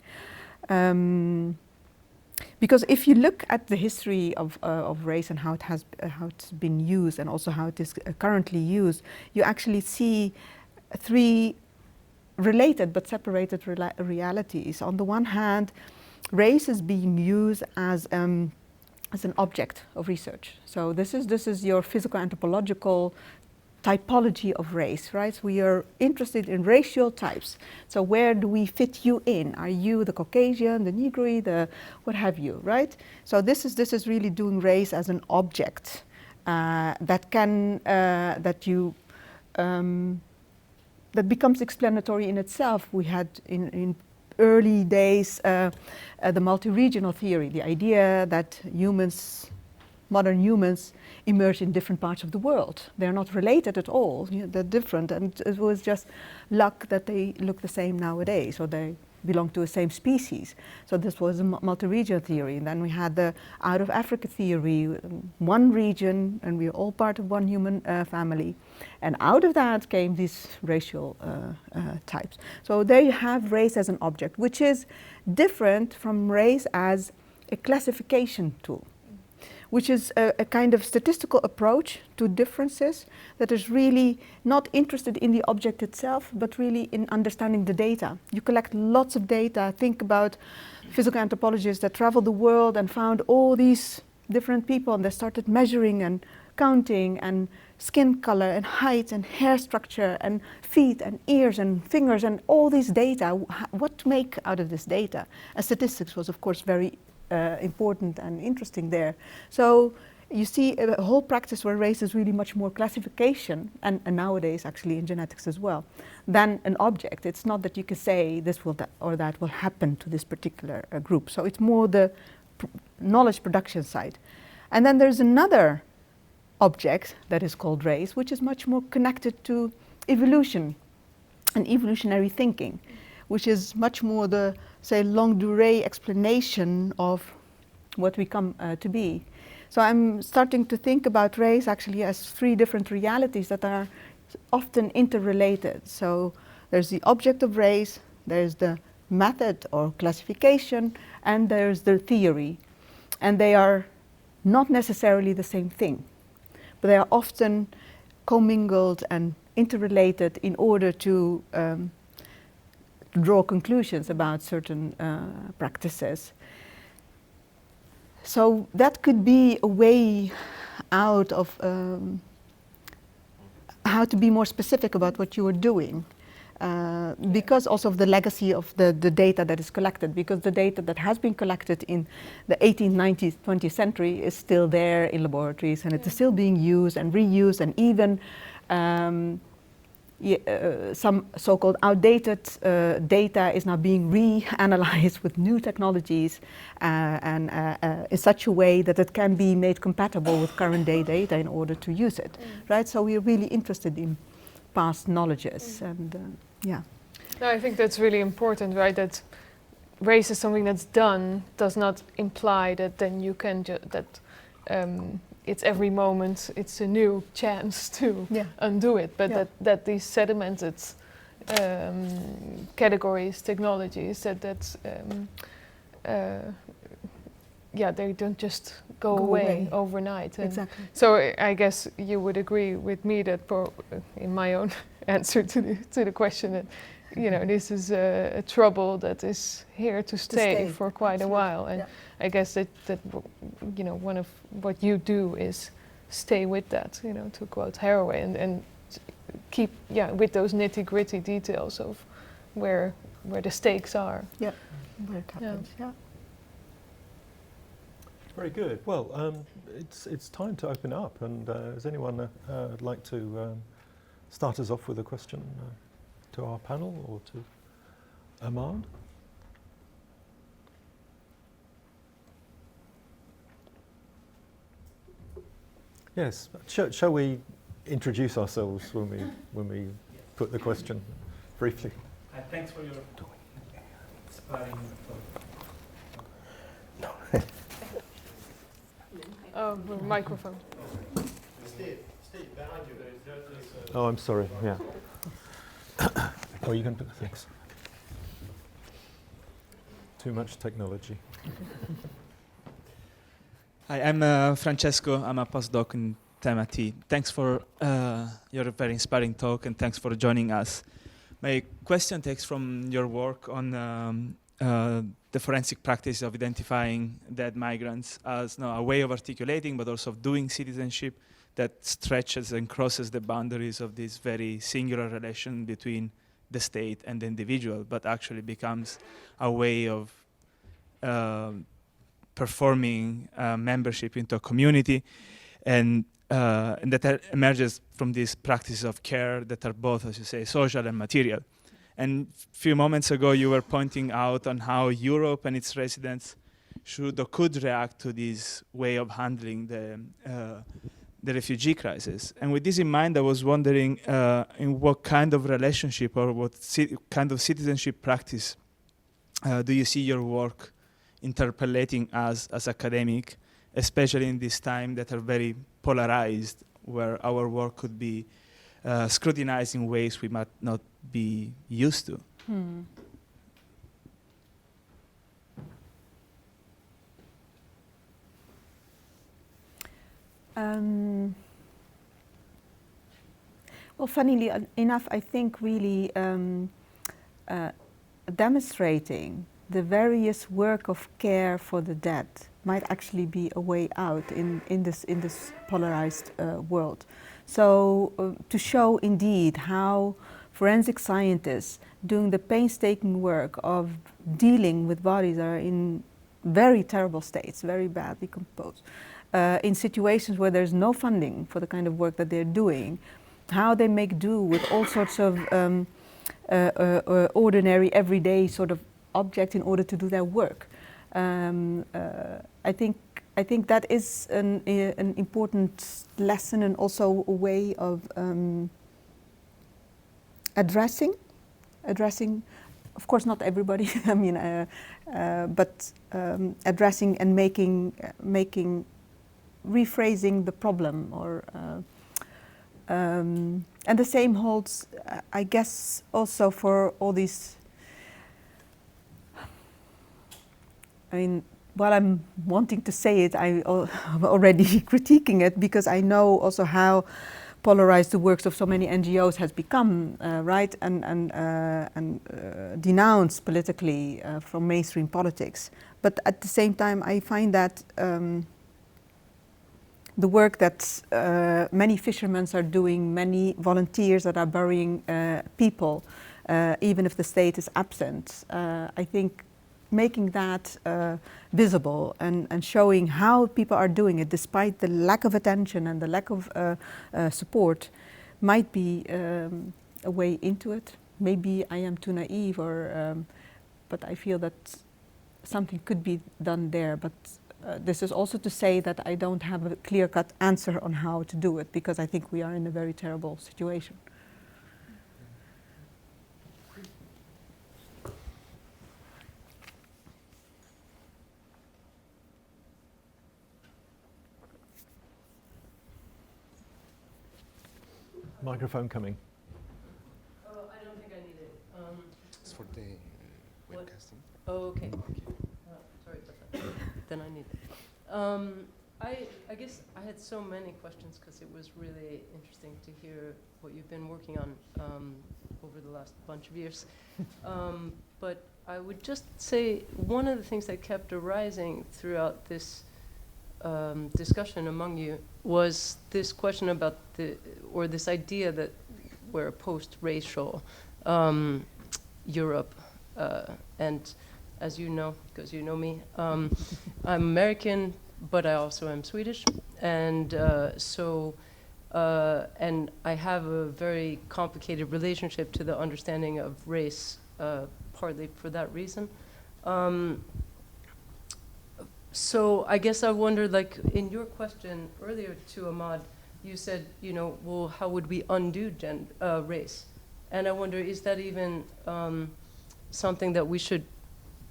Because if you look at the history of race and how it's been used, and also how it is currently used, you actually see 3 related but separated realities. On the one hand, race is being used as an object of research. So this is your physical anthropological typology of race, right? We are interested in racial types. So where do we fit you in? Are you the Caucasian, the Negroid, the what have you, right? So this is really doing race as an object that becomes explanatory in itself. We had in early days the multi-regional theory, the idea that modern humans emerge in different parts of the world. They're not related at all, they're different, and it was just luck that they look the same nowadays, or they belong to the same species. So this was a multi-regional theory. And then we had the out of Africa theory, one region, and we're all part of one human family. And out of that came these racial types. So there you have race as an object, which is different from race as a classification tool, which is a kind of statistical approach to differences that is really not interested in the object itself, but really in understanding the data. You collect lots of data. Think about physical anthropologists that traveled the world and found all these different people, and they started measuring and counting, and skin color and height and hair structure and feet and ears and fingers and all these data. What to make out of this data? And statistics was, of course, very important and interesting there. So you see a whole practice where race is really much more classification, and nowadays actually in genetics as well, than an object. It's not that you can say this will or that will happen to this particular group. So it's more the knowledge production side. And then there's another object that is called race, which is much more connected to evolution and evolutionary thinking, which is much more the, say, longue durée explanation of what we come to be. So I'm starting to think about race actually as 3 different realities that are often interrelated. So there's the object of race, there's the method or classification, and there's the theory. And they are not necessarily the same thing, but they are often commingled and interrelated in order to draw conclusions about certain practices. So that could be a way out of how to be more specific about what you are doing. Because also of the legacy of the data that is collected, because the data that has been collected in the 18th, 19th, 20th century is still there in laboratories, and it is still being used and reused, and even some so-called outdated data is now being reanalyzed with new technologies and in such a way that it can be made compatible with current day data in order to use it, right? So we're really interested in past knowledges and yeah. No, I think that's really important, right? That race is something that's done does not imply that then you can it's every moment it's a new chance to undo it, but that these sedimented categories, technologies, they don't just go away overnight. Exactly. So I guess you would agree with me that in my own answer to the question that this is a trouble that is here to stay for quite a while, and I guess that one of what you do is stay with that, to quote Haraway, and keep with those nitty-gritty details of where the stakes are. Yeah, where it happens. Yeah. Very good. Well, it's time to open up, and does anyone like to start us off with a question to our panel or to Amade? Yes. Shall we introduce ourselves when we put the question briefly? Thanks for your inspiring talk. Microphone. Steve, behind you. Oh, I'm sorry. Yeah. Oh, you can put thanks. Too much technology. Hi, I'm Francesco. I'm a postdoc in Tema T. Thanks for your very inspiring talk, and thanks for joining us. My question takes from your work on the forensic practice of identifying dead migrants as a way of articulating, but also of doing citizenship that stretches and crosses the boundaries of this very singular relation between the state and the individual, but actually becomes a way of performing membership into a community, and that emerges from these practices of care that are both, as you say, social and material. And a few moments ago, you were pointing out on how Europe and its residents should or could react to this way of handling the refugee crisis. And with this in mind, I was wondering in what kind of relationship or what kind of citizenship practice do you see your work interpellating as academic, especially in this time that are very polarized, where our work could be scrutinized in ways we might not be used to. Well, funnily enough, I think really demonstrating the various work of care for the dead might actually be a way out in this polarized world. So to show indeed how forensic scientists doing the painstaking work of dealing with bodies that are in very terrible states, very badly composed, in situations where there's no funding for the kind of work that they're doing, how they make do with all sorts of ordinary, everyday sort of objects in order to do their work. I think that is an important lesson, and also a way of addressing, of course not everybody, I mean, but addressing and making rephrasing the problem, or and the same holds, I guess, also for all these. I mean, while I'm wanting to say it, I'm already critiquing it, because I know also how polarized the works of so many NGOs has become, right, and denounced politically from mainstream politics. But at the same time, I find that the work that many fishermen are doing, many volunteers that are burying people, even if the state is absent. I think making that visible and showing how people are doing it despite the lack of attention and the lack of support might be a way into it. Maybe I am too naive, but I feel that something could be done there. But this is also to say that I don't have a clear-cut answer on how to do it, because I think we are in a very terrible situation. Microphone coming. Oh, I don't think I need it. It's for the What? webcasting. Oh, okay. Sorry about that. Then I need it. I guess I had so many questions because it was really interesting to hear what you've been working on over the last bunch of years. But I would just say one of the things that kept arising throughout this discussion among you was this question about this idea that we're a post-racial Europe, and as you know, because you know me, I'm American, but I also am Swedish, and and I have a very complicated relationship to the understanding of race, partly for that reason. So I guess I wondered, like, in your question earlier to Amade, you said, you know, well, how would we undo race? And I wonder, is that even something that we should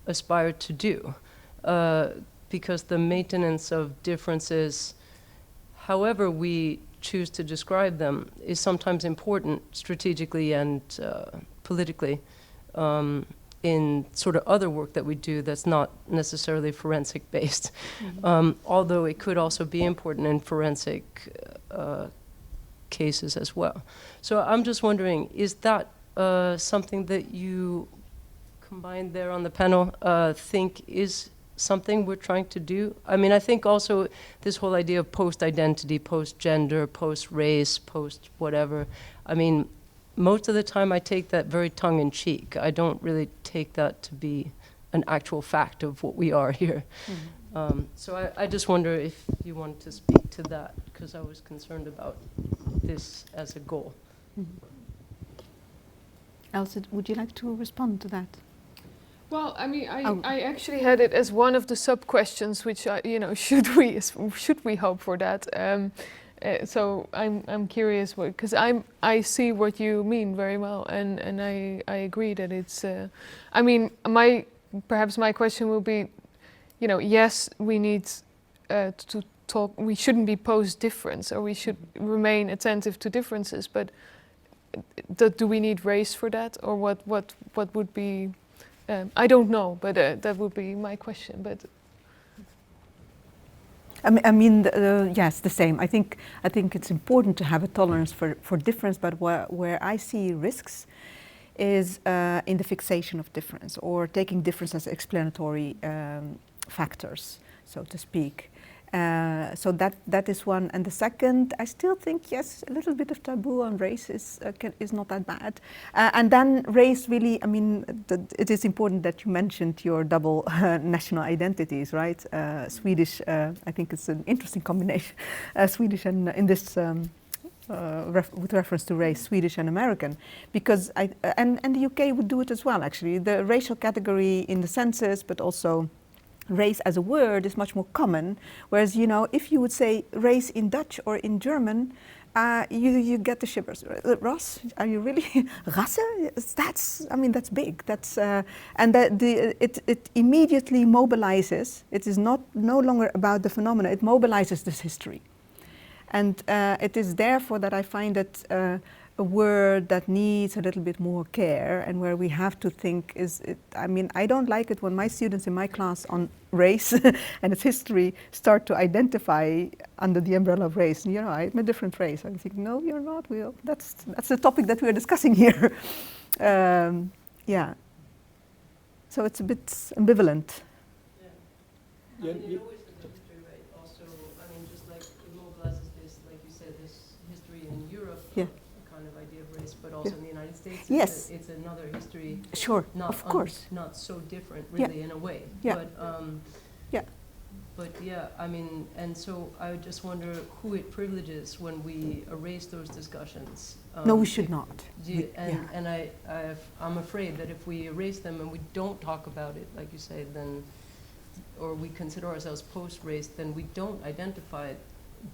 aspire to do? Because the maintenance of differences, however we choose to describe them, is sometimes important strategically and politically in sort of other work that we do that's not necessarily forensic based, although it could also be important in forensic cases as well. So I'm just wondering, is that something that you combined there on the panel think is something we're trying to do? I mean, I think also this whole idea of post-identity, post-gender, post-race, post-whatever, I mean, most of the time I take that very tongue-in-cheek. I don't really take that to be an actual fact of what we are here. So I just wonder if you wanted to speak to that, because I was concerned about this as a goal. Elsa, would you like to respond to that? Well, I mean, I actually had it as one of the sub-questions, which should we hope for that? So I'm curious, because I see what you mean very well, and I agree that it's. I mean, perhaps my question will be, yes, we need to talk. We shouldn't be post-difference, or we should remain attentive to differences. But do we need race for that, or what would be? I don't know, but that would be my question. But I mean, yes, the same. I think it's important to have a tolerance for difference, but where I see risks is in the fixation of difference, or taking difference as explanatory factors, so to speak. So that is one. And the second, I still think, yes, a little bit of taboo on race is not that bad. And then race really, I mean, it is important that you mentioned your double national identities, right? Swedish, I think it's an interesting combination, Swedish and in this, with reference to race, Swedish and American, because and the UK would do it as well, actually. The racial category in the census, but also race as a word is much more common, whereas, if you would say race in Dutch or in German, you get the shivers. Ross, are you really Rasse? That's big. That's and it immediately mobilizes. It is no longer about the phenomena. It mobilizes this history, and it is therefore that I find it a word that needs a little bit more care, and where we have to think, I don't like it when my students in my class on race and its history start to identify under the umbrella of race. I'm a different race. I think, no, you're not. That's the topic that we're discussing here. Yeah. So it's a bit ambivalent. Yeah. It always has a history, right? Also, just like it mobilizes States, Yes. it's another history. Sure, Not of course. not so different, Yeah. really, in a way. Yeah. But, Yeah. But yeah, I mean, and so I would just wonder who it privileges when we erase those discussions. No, we should not. And I'm afraid that if we erase them and we don't talk about it, like you say, then, or we consider ourselves post-race, then we don't identify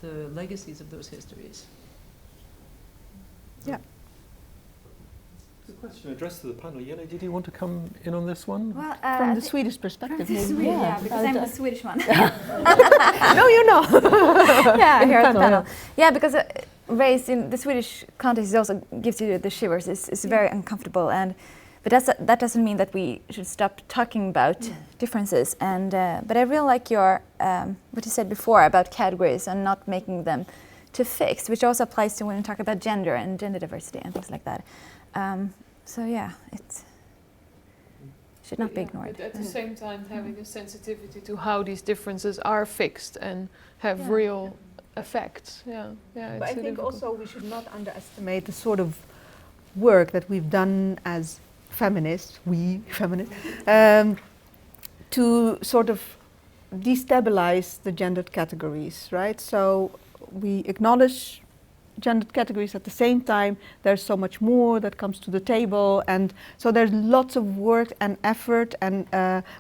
the legacies of those histories. Yeah. The question addressed to the panel. Yele, did you want to come in on this one? Well, From I the thi- Swedish perspective, From the maybe. Swedish, yeah, because I'm the Swedish one. No, you're not. Yeah, In here at the panel, panel. Yeah, because race in the Swedish context also gives you the shivers. It's very uncomfortable, but that doesn't mean that we should stop talking about differences. And but I really like your what you said before about categories and not making them too fixed, which also applies to when we talk about gender and gender diversity and things like that. So yeah, it should not be ignored. But at the same time, having a sensitivity to how these differences are fixed and have Yeah. real effects. Yeah, yeah. But I it's think difficult. also we should not underestimate the sort of work that we've done as feminists, to sort of destabilize the gendered categories, right? So we acknowledge gendered categories, at the same time there's so much more that comes to the table, and so there's lots of work and effort and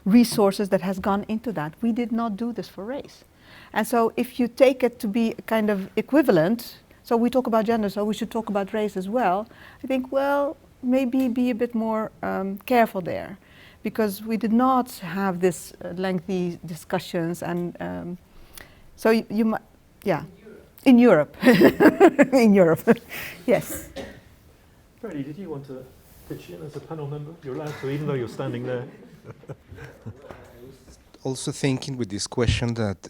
resources that has gone into that. We did not do this for race. And so if you take it to be kind of equivalent, so we talk about gender, so we should talk about race as well, I think, well, maybe be a bit more careful there, because we did not have this lengthy discussions, and so you might, yeah. In Europe. In Europe, yes. Freddie, did you want to pitch in as a panel member? You're allowed to, even though you're standing there. Also thinking with this question that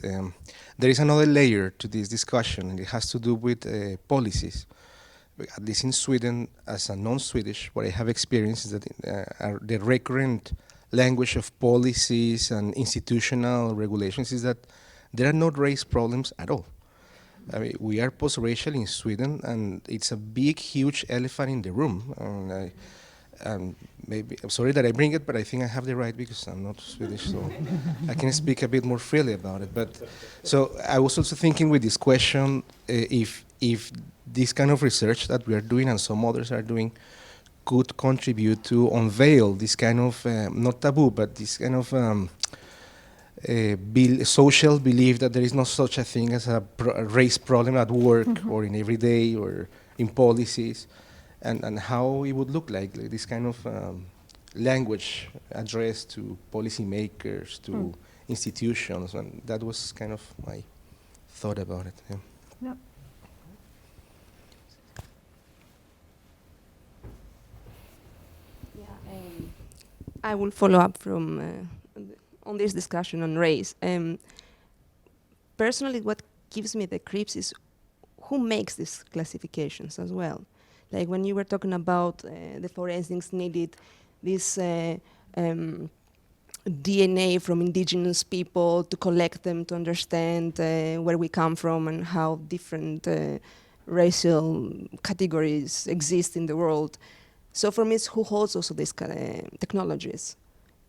there is another layer to this discussion, and it has to do with policies. At least in Sweden, as a non-Swedish, what I have experienced is that the recurrent language of policies and institutional regulations is that there are no race problems at all. I mean, we are post-racial in Sweden, and it's a big, huge elephant in the room. Maybe I'm sorry that I bring it, but I think I have the right because I'm not Swedish, so I can speak a bit more freely about it. But so I was also thinking with this question, if this kind of research that we are doing and some others are doing could contribute to unveil this kind of not taboo, but this kind of social belief that there is no such a thing as a race problem at work or in every day or in policies, and how it would look like this kind of language addressed to policymakers, to institutions, and that was kind of my thought about it. Yeah. Yep. I will follow up from on this discussion on race. Personally, what gives me the creeps is who makes these classifications as well. Like when you were talking about the forensics needed this DNA from indigenous people to collect them, to understand where we come from and how different racial categories exist in the world. So for me, it's who holds also these technologies,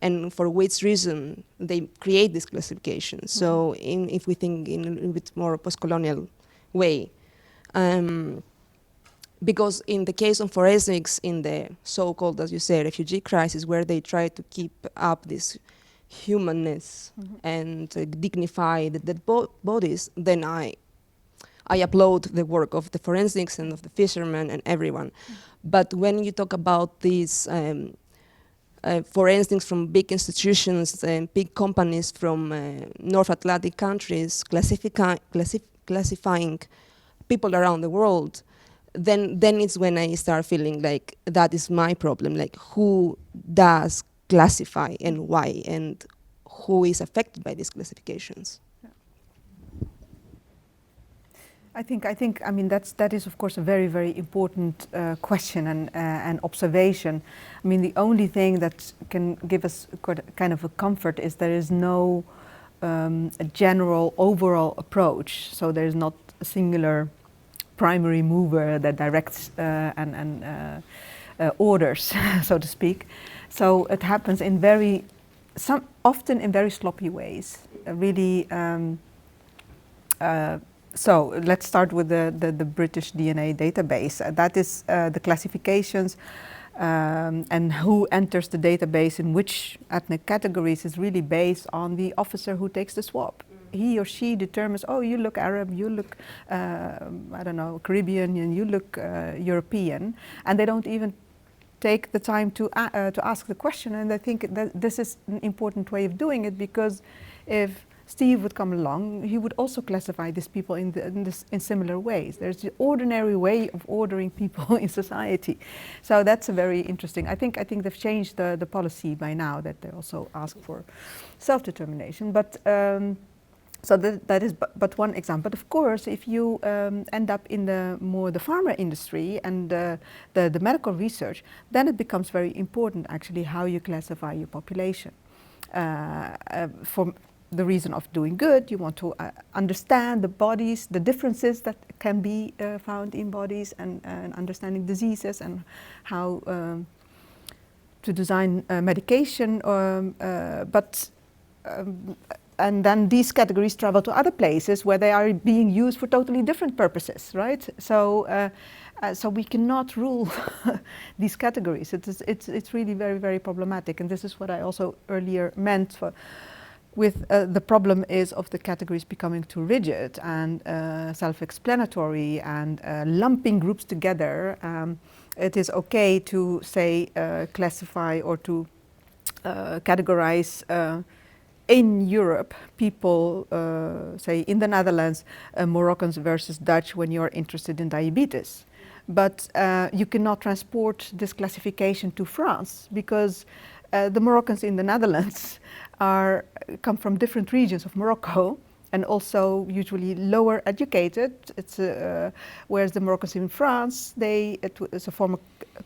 and for which reason they create these classifications. So if we think in a little bit more post-colonial way, because in the case of forensics, in the so-called, as you say, refugee crisis, where they try to keep up this humanness and dignify the dead bodies, then I applaud the work of the forensics and of the fishermen and everyone. But when you talk about these forensics from big institutions and big companies from North Atlantic countries classifying people around the world, then it's when I start feeling like that is my problem. Like, who does classify and why, and who is affected by these classifications? I think. I mean, that is of course a very, very important question and observation. I mean, the only thing that can give us kind of a comfort is there is no a general overall approach. So there is not a singular primary mover that directs orders, so to speak. So it happens in often in very sloppy ways. So let's start with the British DNA database. That is the classifications and who enters the database in which ethnic categories is really based on the officer who takes the swab. He or she determines, oh, you look Arab, you look, I don't know, Caribbean, and you look European, and they don't even take the time to ask the question. And I think that this is an important way of doing it, because if Steve would come along, he would also classify these people in similar ways. There's the ordinary way of ordering people in society. So that's a very interesting. I think they've changed the policy by now, that they also ask for self-determination. But so that is but one example. But of course, if you end up in the pharma industry and the medical research, then it becomes very important actually how you classify your population. For the reason of doing good, you want to understand the bodies, the differences that can be found in bodies, and understanding diseases and how to design medication. And then these categories travel to other places where they are being used for totally different purposes, right? So we cannot rule these categories. It's really very, very problematic, and this is what I also earlier meant with the problem is of the categories becoming too rigid and self-explanatory and lumping groups together. It is okay to say classify or to categorize in Europe people, say in the Netherlands, Moroccans versus Dutch when you're interested in diabetes. But you cannot transport this classification to France, because the Moroccans in the Netherlands come from different regions of Morocco, and also usually lower educated. Whereas the Moroccans in France, it's a former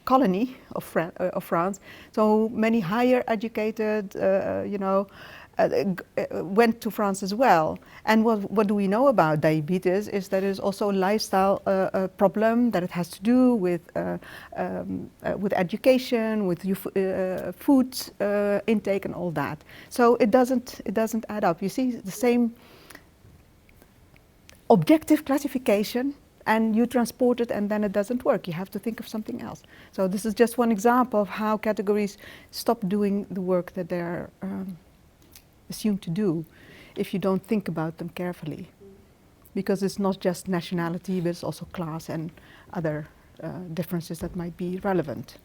colony of France. So many higher educated, went to France as well. And what do we know about diabetes is that it is also a lifestyle problem, that it has to do with education, with food intake and all that. So it doesn't add up. You see the same objective classification, and you transport it, and then it doesn't work. You have to think of something else. So this is just one example of how categories stop doing the work that they're assumed to do if you don't think about them carefully, because it's not just nationality, but it's also class and other differences that might be relevant.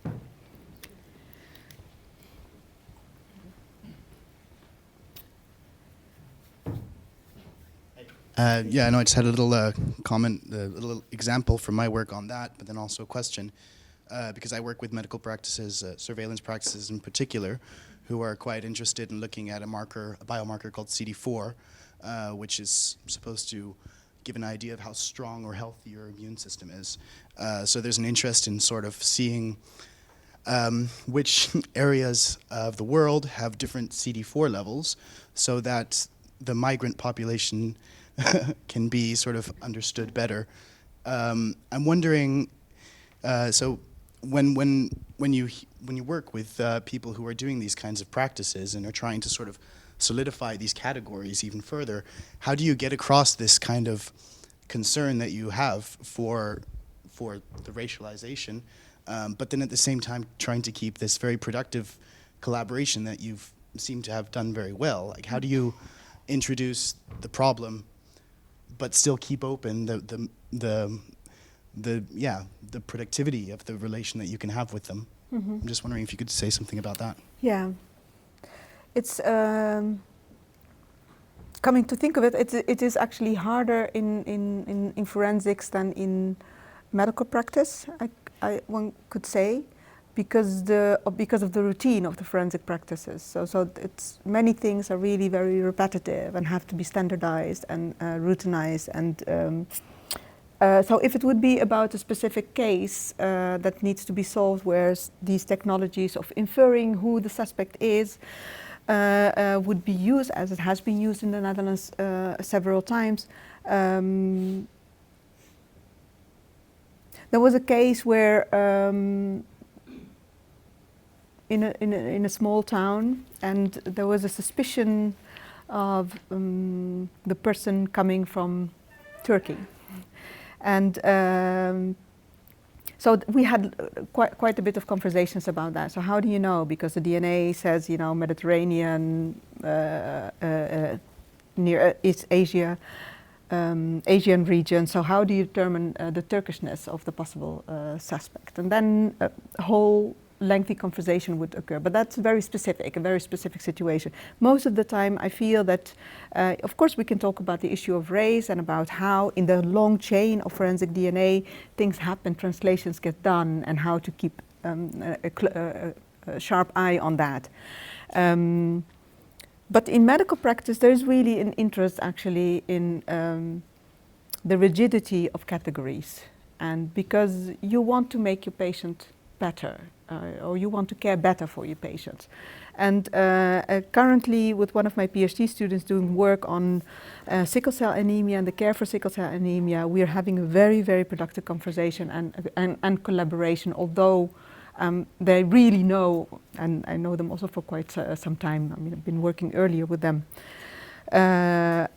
Yeah, no, I just had a little comment, a little example from my work on that, but then also a question, because I work with medical practices, surveillance practices in particular, who are quite interested in looking at a biomarker called CD4, which is supposed to give an idea of how strong or healthy your immune system is. So there's an interest in sort of seeing which areas of the world have different CD4 levels, so that the migrant population can be sort of understood better. I'm wondering, so when you work with people who are doing these kinds of practices and are trying to sort of solidify these categories even further, how do you get across this kind of concern that you have for the racialization, but then at the same time trying to keep this very productive collaboration that you've seemed to have done very well? Like, how do you introduce the problem but still keep open the productivity of the relation that you can have with them? Mm-hmm. I'm just wondering if you could say something about that. Yeah, it's coming to think of it, it is actually harder in forensics than in medical practice. One could say, because of the routine of the forensic practices. So it's many things are really very repetitive and have to be standardized and routinized. And so if it would be about a specific case that needs to be solved, where these technologies of inferring who the suspect is would be used, as it has been used in the Netherlands several times. There was a case where in a small town, and there was a suspicion of the person coming from Turkey, and so we had quite a bit of conversations about that. So how do you know? Because the DNA says, you know, Mediterranean, near East Asia, Asian region. So how do you determine the Turkishness of the possible suspect? And then a whole lengthy conversation would occur. But that's very specific, a very specific situation. Most of the time I feel that, of course we can talk about the issue of race and about how in the long chain of forensic DNA things happen, translations get done, and how to keep a sharp eye on that. But in medical practice there is really an interest actually in the rigidity of categories, and because you want to make your patient better, or you want to care better for your patients. And currently with one of my PhD students doing work on sickle cell anemia and the care for sickle cell anemia, we are having a very, very productive conversation and collaboration, although they really know, and I know them also for quite some time. I mean, I've been working earlier with them.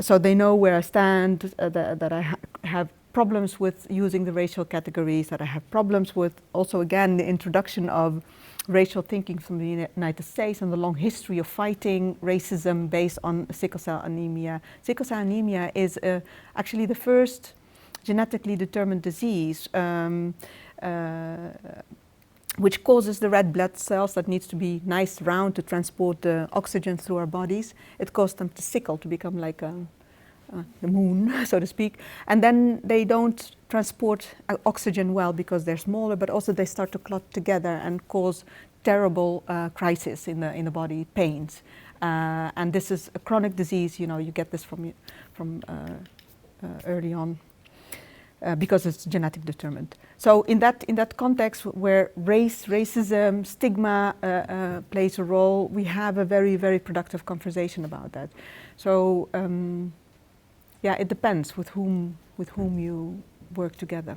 So they know where I stand, that I have problems with using the racial categories, that I have problems with also again the introduction of racial thinking from the United States and the long history of fighting racism based on sickle cell anemia. Sickle cell anemia is actually the first genetically determined disease which causes the red blood cells that needs to be nice round to transport the oxygen through our bodies. It causes them to sickle, to become like the moon, so to speak. And then they don't transport oxygen well because they're smaller, but also they start to clot together and cause terrible crisis in the body, pains. And this is a chronic disease, you know, you get this from early on. Because it's genetic determined. So in that context where racism, stigma plays a role, we have a very, very productive conversation about that. So yeah, it depends with whom you work together.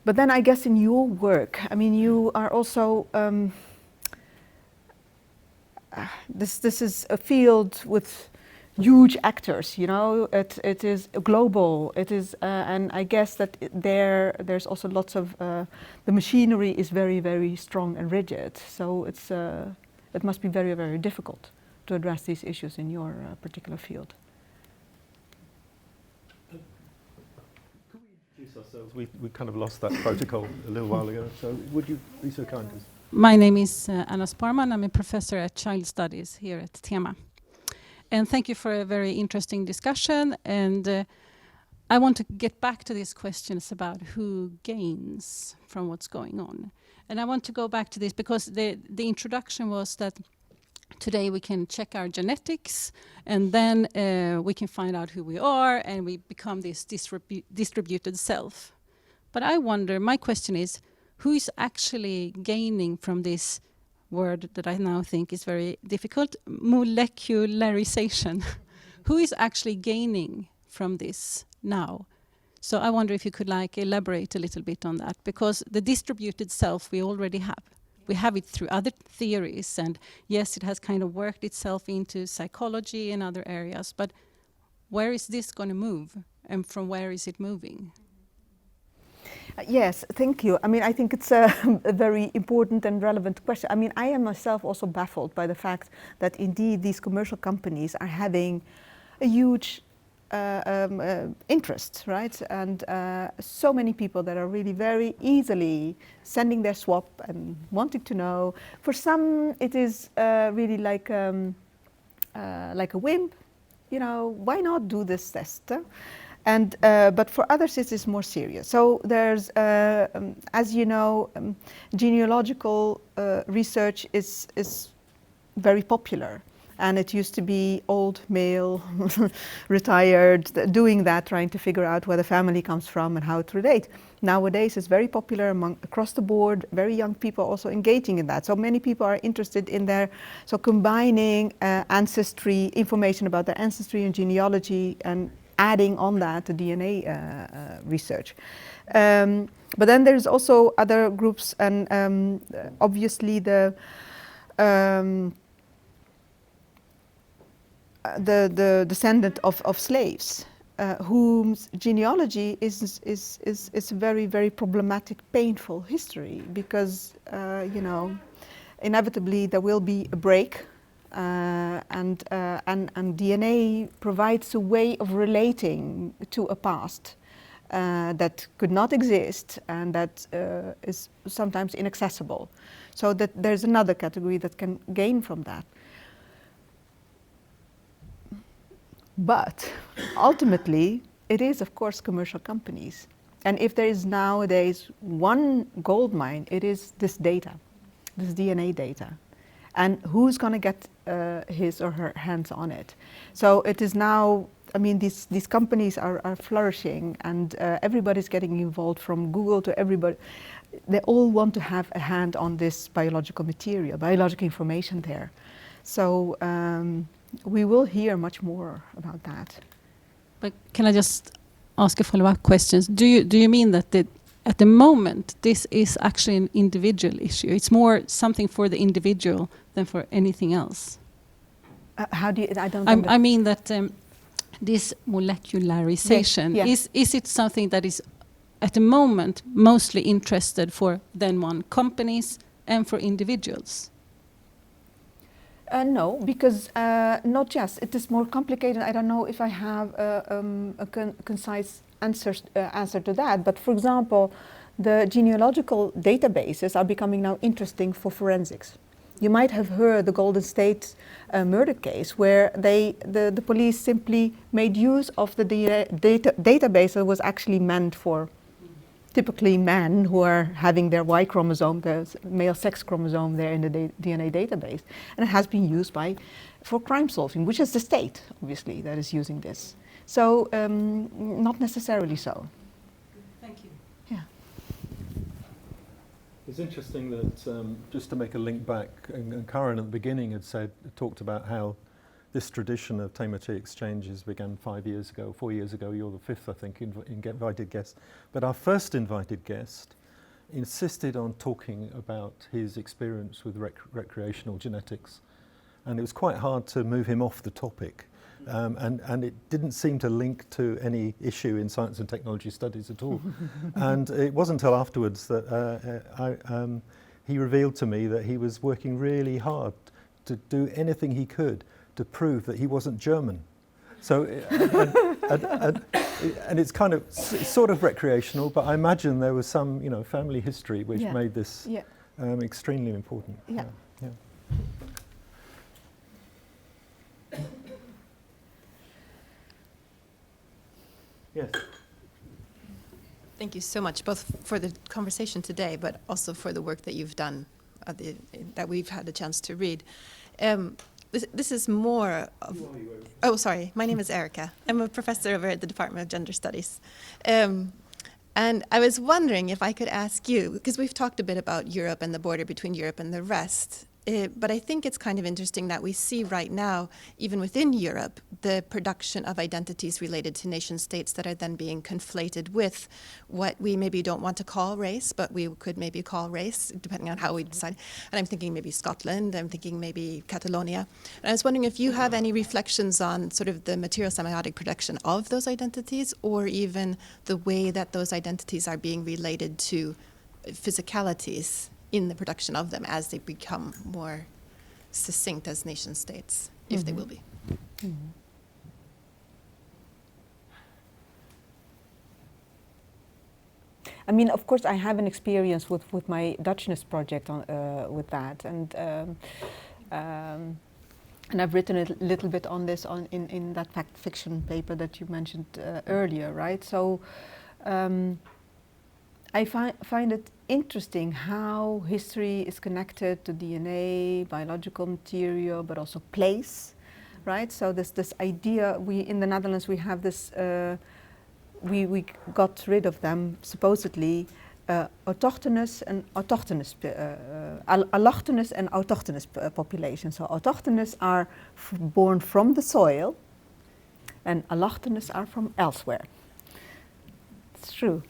But then I guess in your work, I mean, you are also this is a field with huge actors, you know, it is global, it is, and I guess that there's also lots of, the machinery is very, very strong and rigid, so it must be very, very difficult to address these issues in your particular field. Could we introduce ourselves? We kind of lost that protocol a little while ago, so would you be so kind as... My name is Anna Sparman. I'm a professor at Child Studies here at Tema. And thank you for a very interesting discussion. And I want to get back to these questions about who gains from what's going on. And I want to go back to this because the introduction was that today we can check our genetics and then we can find out who we are and we become this distributed self. But I wonder, my question is, who is actually gaining from this word that I now think is very difficult, molecularization? Who is actually gaining from this now? So I wonder if you could elaborate a little bit on that, because the distributed self we already have. We have it through other theories, and yes, it has kind of worked itself into psychology and other areas, but where is this going to move, and from where is it moving? Yes, thank you. I mean, I think it's a very important and relevant question. I mean, I am myself also baffled by the fact that indeed these commercial companies are having a huge interest, right? And so many people that are really very easily sending their swap and wanting to know. For some, it is really like a whim, you know, why not do this test? And but for others it is more serious. So there's, as you know, genealogical research is very popular, and it used to be old male, retired, doing that, trying to figure out where the family comes from and how it relates. Nowadays it's very popular across the board, very young people also engaging in that. So many people are interested in combining ancestry, information about their ancestry and genealogy, and adding on that to DNA research. But then there's also other groups, and obviously the descendant of slaves, whose genealogy is a very, very problematic, painful history, because you know, inevitably there will be a break, and DNA provides a way of relating to a past that could not exist, and that is sometimes inaccessible. So that there's another category that can gain from that. But ultimately, it is, of course, commercial companies. And if there is nowadays one gold mine, it is this data, this DNA data. And who's going to get his or her hands on it? So it is now, I mean, these companies are flourishing, and everybody's getting involved, from Google to everybody. They all want to have a hand on this biological material, biological information there. So we will hear much more about that. But can I just ask a follow-up question? Do you mean that at the moment this is actually an individual issue? It's more something for the individual than for anything else? How do you? I mean that this molecularization, yes. Is it something that is at the moment mostly interested for then one companies and for individuals? No, because not just. It is more complicated. I don't know if I have a concise answer to that. But for example, the genealogical databases are becoming now interesting for forensics. You might have heard the Golden State murder case, where the police simply made use of the database that was actually meant for typically men who are having their Y chromosome, the male sex chromosome there in the DNA database. And it has been used for crime solving, which is the state, obviously, that is using this. So not necessarily so. Thank you. Yeah. It's interesting that, just to make a link back, and Karen at the beginning had talked about how this tradition of Tema T Exchanges began 4 years ago. You're the fifth, I think, invited guest. But our first invited guest insisted on talking about his experience with recreational genetics. And it was quite hard to move him off the topic. And it didn't seem to link to any issue in science and technology studies at all. And it wasn't until afterwards that he revealed to me that he was working really hard to do anything he could to prove that he wasn't German. So, and it's kind of, it's sort of recreational, but I imagine there was some, family history which made this extremely important. Yeah. Yes. Thank you so much, both for the conversation today, but also for the work that you've done, that we've had a chance to read. This is more of... Oh, sorry. My name is Erica. I'm a professor over at the Department of Gender Studies. And I was wondering if I could ask you, because we've talked a bit about Europe and the border between Europe and the rest, but I think it's kind of interesting that we see right now, even within Europe, the production of identities related to nation states that are then being conflated with what we maybe don't want to call race, but we could maybe call race, depending on how we decide. And I'm thinking maybe Scotland, I'm thinking maybe Catalonia. And I was wondering if you have any reflections on sort of the material semiotic production of those identities, or even the way that those identities are being related to physicalities in the production of them as they become more succinct as nation states, if they will be. I mean, of course, I have an experience with my Dutchness project with that, and I've written a little bit on this in that fact fiction paper that you mentioned earlier, right? So I find it interesting how history is connected to DNA, biological material, but also place, right? So this idea, in the Netherlands we have this, we got rid of them supposedly, autochthonous and autochthonous, allochthonous and autochthonous populations. So autochthonous are born from the soil, and allochthonous are from elsewhere. It's true.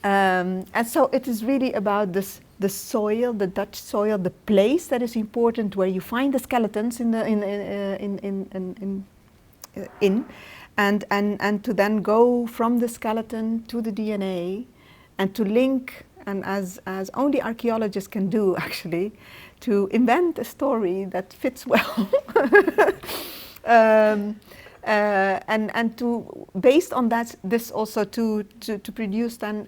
And so it is really about this, the soil, the Dutch soil, the place that is important, where you find the skeletons and to then go from the skeleton to the DNA and to link, and as only archaeologists can do actually, to invent a story that fits well. And to, based on that, this also to produce then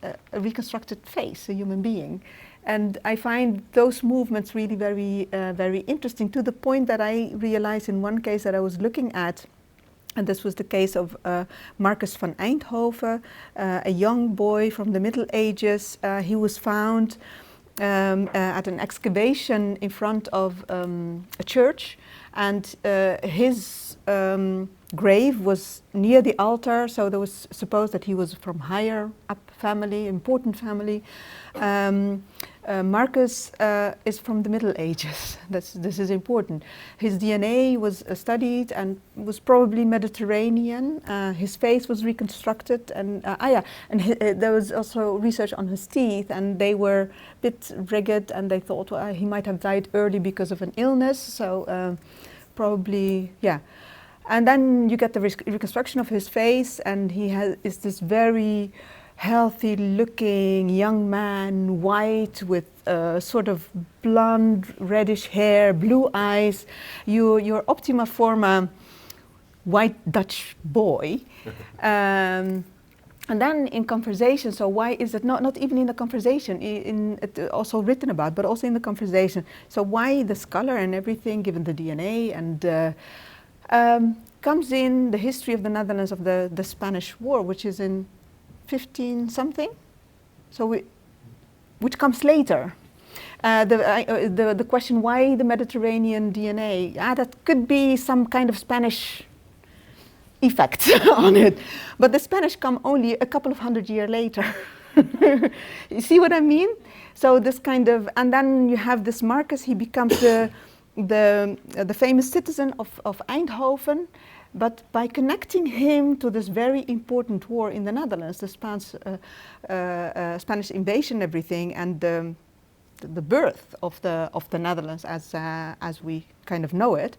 a reconstructed face, a human being. And I find those movements really very, very interesting, to the point that I realized in one case that I was looking at, and this was the case of Marcus van Eindhoven, a young boy from the Middle Ages. He was found at an excavation in front of a church, and his grave was near the altar, so there was supposed that he was from higher up family, important family. Marcus is from the Middle Ages. This is important. His DNA was studied and was probably Mediterranean. His face was reconstructed, and there was also research on his teeth, and they were a bit ragged, and they thought, well, he might have died early because of an illness. So probably, yeah. And then you get the reconstruction of his face, and he is this very healthy looking young man, white, with sort of blonde reddish hair, blue eyes, your optima forma white Dutch boy. And then in conversation, so why is it not even in the conversation, also written about, but also in the conversation, so why this color and everything, given the DNA, and comes in the history of the Netherlands of the Spanish War, which is in 15 something, so which comes later. The question, why the Mediterranean DNA? That could be some kind of Spanish effect on it, but the Spanish come only a couple of 100 years later. You see what I mean? So this kind of, and then you have this Marcus. He becomes the famous citizen of Eindhoven. But by connecting him to this very important war in the Netherlands, the Spanish invasion, everything, and the birth of the Netherlands as we kind of know it,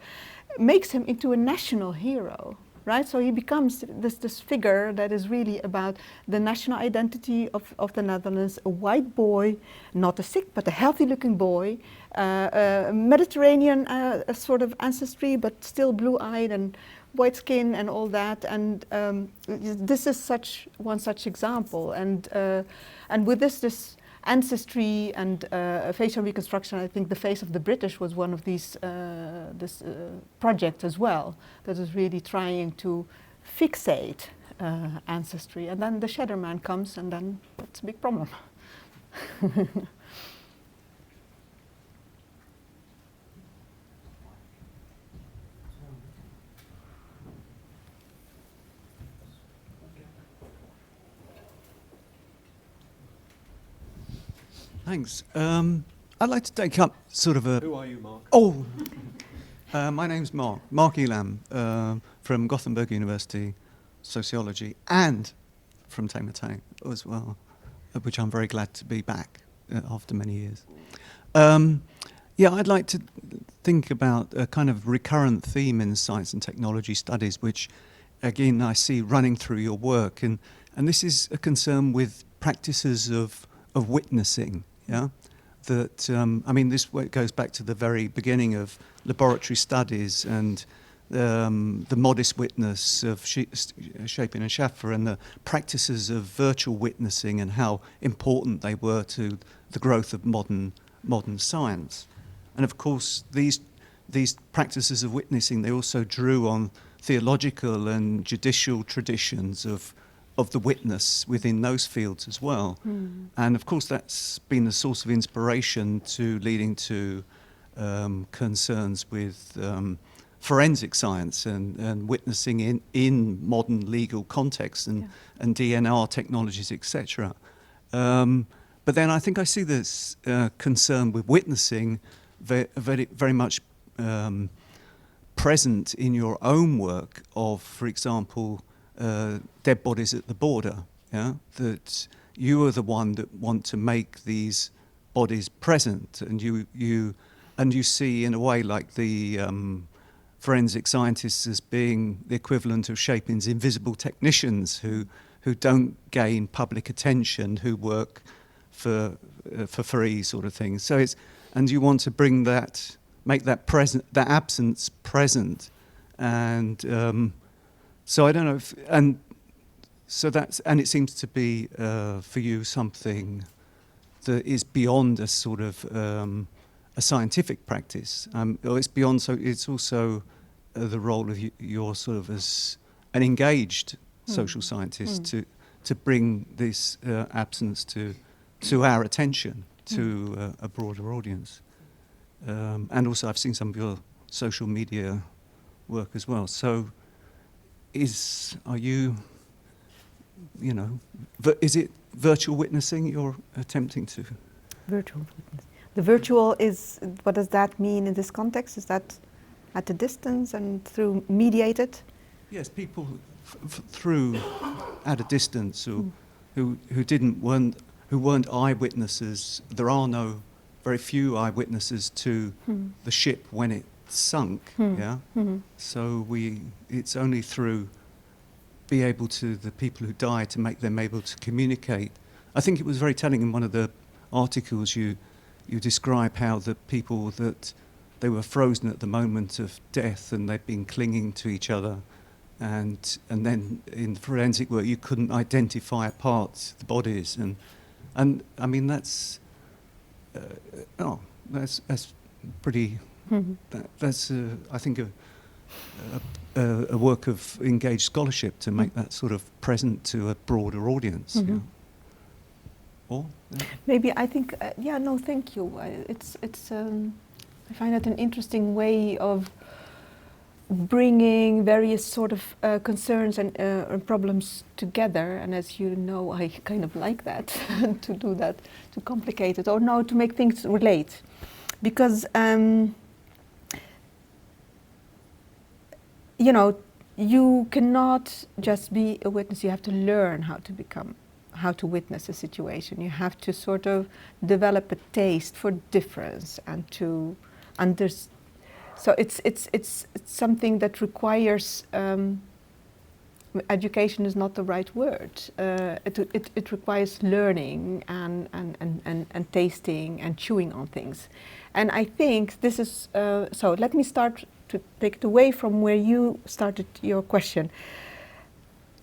makes him into a national hero, right? So he becomes this figure that is really about the national identity of the Netherlands, a white boy, not a sick but a healthy-looking boy, Mediterranean sort of ancestry, but still blue-eyed and white skin and all that, and this is one such example. And with this ancestry and facial reconstruction, I think the face of the British was one of these this project as well, that is really trying to fixate ancestry. And then the Shadow Man comes, and then that's a big problem. Thanks. I'd like to take up sort of a... Who are you, Mark? Oh! My name's Mark Elam, from Gothenburg University, sociology, and from Tema T as well, which I'm very glad to be back after many years. Yeah, I'd like to think about a kind of recurrent theme in science and technology studies, which, again, I see running through your work, and this is a concern with practices of witnessing. Yeah, that I mean, this goes back to the very beginning of laboratory studies and the modest witness of Shapin and Schaffer, and the practices of virtual witnessing and how important they were to the growth of modern science. And of course, these practices of witnessing, they also drew on theological and judicial traditions of the witness within those fields as well. Mm. And of course that's been a source of inspiration to leading to concerns with forensic science and witnessing in modern legal contexts and DNR technologies, etc. But then I think I see this concern with witnessing very much present in your own work of, for example, dead bodies at the border, yeah? That you are the one that want to make these bodies present, and you see in a way like the forensic scientists as being the equivalent of Chapin's invisible technicians who don't gain public attention, who work for free, sort of thing. So and you want to bring that, make that present, that absence present, and so I don't know if, and so that's, and it seems to be for you something that is beyond a sort of a scientific practice. Or it's beyond, so it's also the role of your sort of as an engaged social scientist to bring this absence to our attention, to a broader audience. And also I've seen some of your social media work as well. So are you know, is it virtual witnessing you're attempting to? Virtual witness. The virtual is, what does that mean in this context? Is that at a distance and through mediated? Yes, people through at a distance who weren't eyewitnesses. There are very few eyewitnesses to the ship when it sunk. Yeah. So it's only through be able to the people who died to make them able to communicate. I think it was very telling in one of the articles you describe how the people that they were frozen at the moment of death and they'd been clinging to each other, and then in forensic work you couldn't identify apart the bodies, and I mean that's pretty that's I think a work of engaged scholarship to make that sort of present to a broader audience. Yeah. Or maybe I think no, thank you. It's I find that an interesting way of bringing various sort of concerns and problems together, and as you know, I kind of like that to do that, to complicate it, or no, to make things relate, because you know, you cannot just be a witness. You have to learn how to witness a situation. You have to sort of develop a taste for difference and to understand. So it's something that requires education is not the right word. It requires learning and tasting and chewing on things, and I think this is so. Let me start to take it away from where you started your question.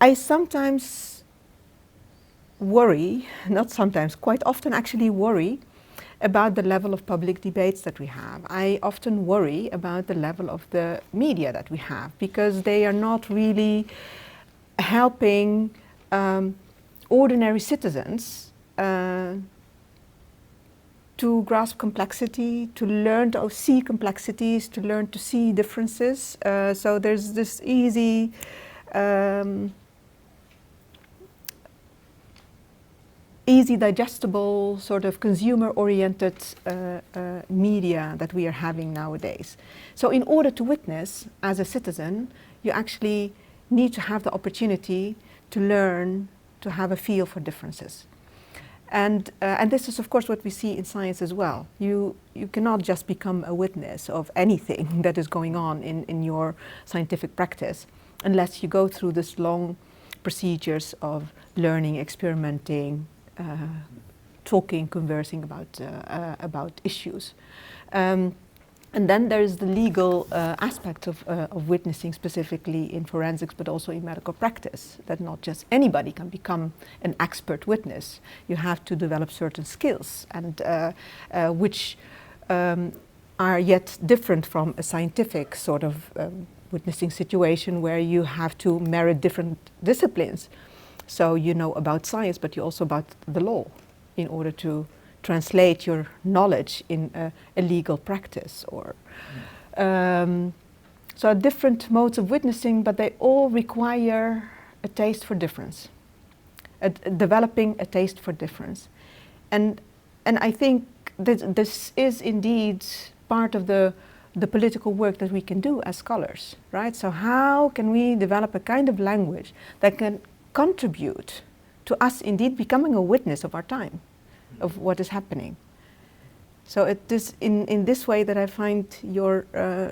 I sometimes worry, not sometimes, quite often actually worry about the level of public debates that we have. I often worry about the level of the media that we have, because they are not really helping ordinary citizens to grasp complexity, to learn to see complexities, to learn to see differences. So there's this easy digestible, sort of consumer-oriented media that we are having nowadays. So in order to witness as a citizen, you actually need to have the opportunity to learn, to have a feel for differences. And this is, of course, what we see in science as well. You cannot just become a witness of anything that is going on in your scientific practice unless you go through this long procedures of learning, experimenting, talking, conversing about issues. And then there is the legal aspect of witnessing, specifically in forensics, but also in medical practice, that not just anybody can become an expert witness. You have to develop certain skills, and which are yet different from a scientific sort of witnessing situation where you have to merit different disciplines. So you know about science, but you also about the law in order to translate your knowledge in a legal practice. Or so different modes of witnessing, but they all require a taste for difference, developing a taste for difference. And I think that this is indeed part of the the political work that we can do as scholars, right? So how can we develop a kind of language that can contribute to us indeed becoming a witness of our time, of what is happening? So it is in this way that I find your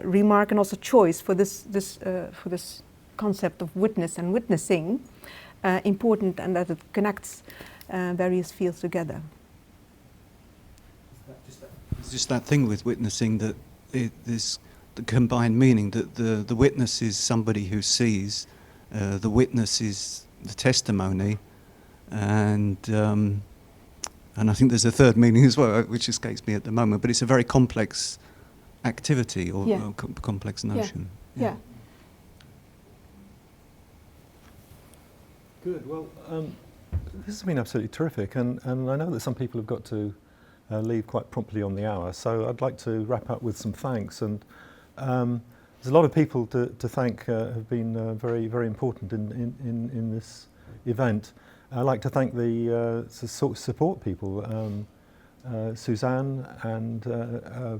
remark and also choice for this concept of witness and witnessing important, and that it connects various fields together. It's just that thing with witnessing, that there's the combined meaning that the witness is somebody who sees, the witness is the testimony, and I think there's a third meaning as well, which escapes me at the moment, but it's a very complex activity or complex notion. Yeah. Good. Well, this has been absolutely terrific, and I know that some people have got to leave quite promptly on the hour, so I'd like to wrap up with some thanks. And there's a lot of people to thank have been very, very important in this event. I'd like to thank the support people, Suzanne and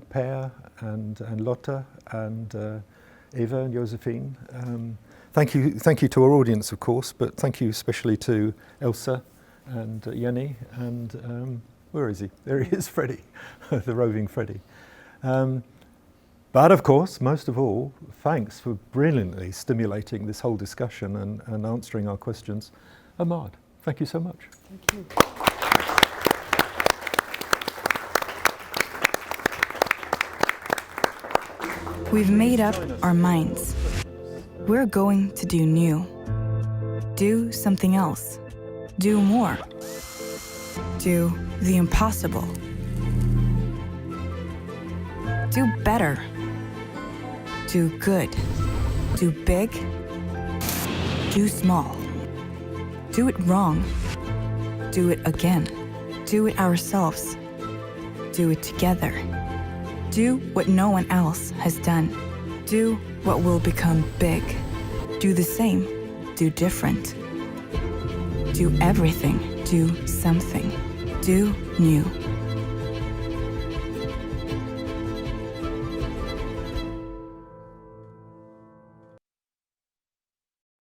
Per and Lotte and Eva and Josephine. Thank you to our audience, of course, but thank you especially to Elsa and Jenny and where is he? There he is, Freddie, the roving Freddie. But of course, most of all, thanks for brilliantly stimulating this whole discussion and answering our questions. Amade, thank you so much. Thank you. We've made up our minds. We're going to do new. Do something else. Do more. Do the impossible. Do better. Do good. Do big. Do small. Do it wrong. Do it again. Do it ourselves. Do it together. Do what no one else has done. Do what will become big. Do the same. Do different. Do everything. Do something. Do new.